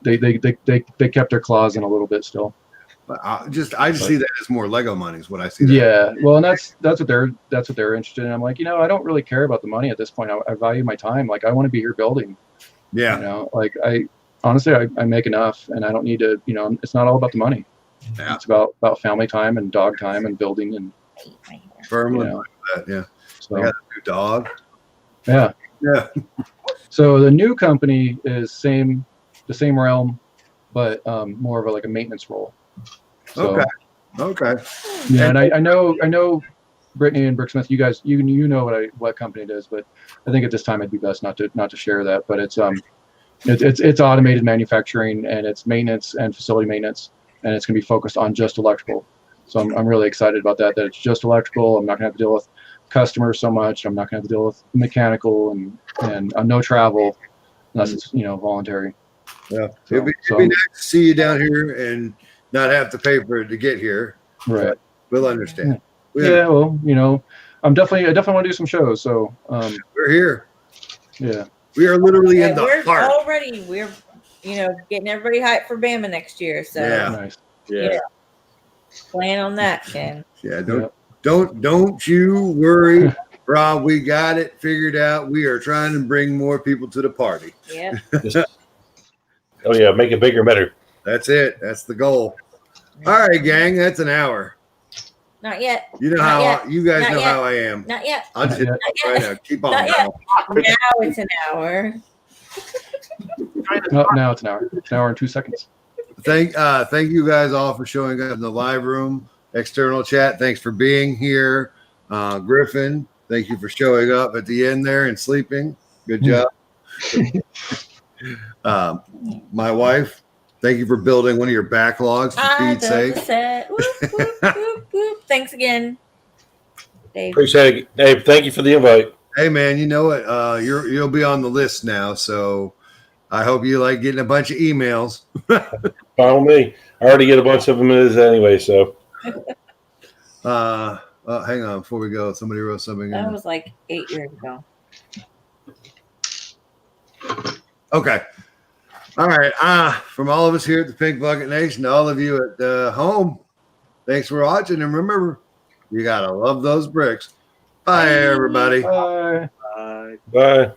Speaker 5: they kept their claws in a little bit still.
Speaker 1: But I just see that as more Lego money is what I see. That.
Speaker 5: Yeah, well, and that's what they're interested in. I'm like, I don't really care about the money at this point. I value my time. Like, I want to be here building.
Speaker 1: Yeah.
Speaker 5: I honestly I make enough, and I don't need to. It's not all about the money.
Speaker 1: Yeah.
Speaker 5: It's about family time and dog time and building and
Speaker 1: Firmly.
Speaker 5: Yeah.
Speaker 1: That. Yeah.
Speaker 5: so
Speaker 1: I got a new dog.
Speaker 5: yeah.
Speaker 1: Yeah.
Speaker 5: So the new company is the same realm, but more of a maintenance role. So,
Speaker 1: Okay.
Speaker 5: Yeah, and I know Brittany and Bricksmith, you guys, you know what company it is, but I think at this time it'd be best not to share that. But it's automated manufacturing, and it's maintenance and facility maintenance, and it's going to be focused on just electrical. So I'm really excited about that it's just electrical. I'm not going to have to deal with customers so much. I'm not going to have to deal with mechanical and no travel unless it's voluntary.
Speaker 1: Yeah.
Speaker 5: So-
Speaker 1: It'd be nice to see you down here and not have to pay for it to get here.
Speaker 5: Right.
Speaker 1: We'll understand.
Speaker 5: Yeah. Well, I definitely want to do some shows. So
Speaker 1: We're here.
Speaker 5: yeah.
Speaker 1: We are literally in the
Speaker 2: we're
Speaker 1: heart.
Speaker 2: already getting everybody hyped for Bama next year. So
Speaker 1: Yeah.
Speaker 5: Nice.
Speaker 3: Yeah.
Speaker 2: plan on that, Ken.
Speaker 1: Yeah. Don't you worry, Rob. We got it figured out. We are trying to bring more people to the party.
Speaker 2: Yeah.
Speaker 6: Oh yeah, make it bigger and better.
Speaker 1: That's it. That's the goal. All right, gang. That's an hour.
Speaker 2: Not yet.
Speaker 1: You know
Speaker 2: Not
Speaker 1: how
Speaker 2: yet.
Speaker 1: you guys
Speaker 2: Not
Speaker 1: know
Speaker 2: yet.
Speaker 1: how I am.
Speaker 2: Not yet.
Speaker 1: I'll just hit
Speaker 5: Not
Speaker 1: it right now. Keep on.
Speaker 2: Not yet.
Speaker 1: going.
Speaker 2: Now it's an hour.
Speaker 5: No, now it's an hour. It's an hour and 2 seconds.
Speaker 1: Thank you guys all for showing up in the live room. External chat, thanks for being here. Griffin, thank you for showing up at the end there and sleeping. Good job. My wife, thank you for building one of your backlogs for
Speaker 2: I
Speaker 1: Pete's
Speaker 2: built the
Speaker 1: sake.
Speaker 2: set. Whoop, whoop, whoop, whoop. Thanks again, Dave.
Speaker 6: Appreciate it. Hey, thank you for the invite.
Speaker 1: Hey man, you know what? You'll be on the list now, so I hope you like getting a bunch of emails.
Speaker 6: Follow me. I already get a bunch of them as anyway, so.
Speaker 1: Hang on, before we go, somebody wrote something
Speaker 2: That
Speaker 1: in.
Speaker 2: was like 8 years ago.
Speaker 1: Okay. All right. From all of us here at the Pink Bucket Nation, to all of you at home, thanks for watching. And remember, you got to love those bricks. Bye, everybody.
Speaker 5: Bye.
Speaker 3: Uh,
Speaker 6: Bye.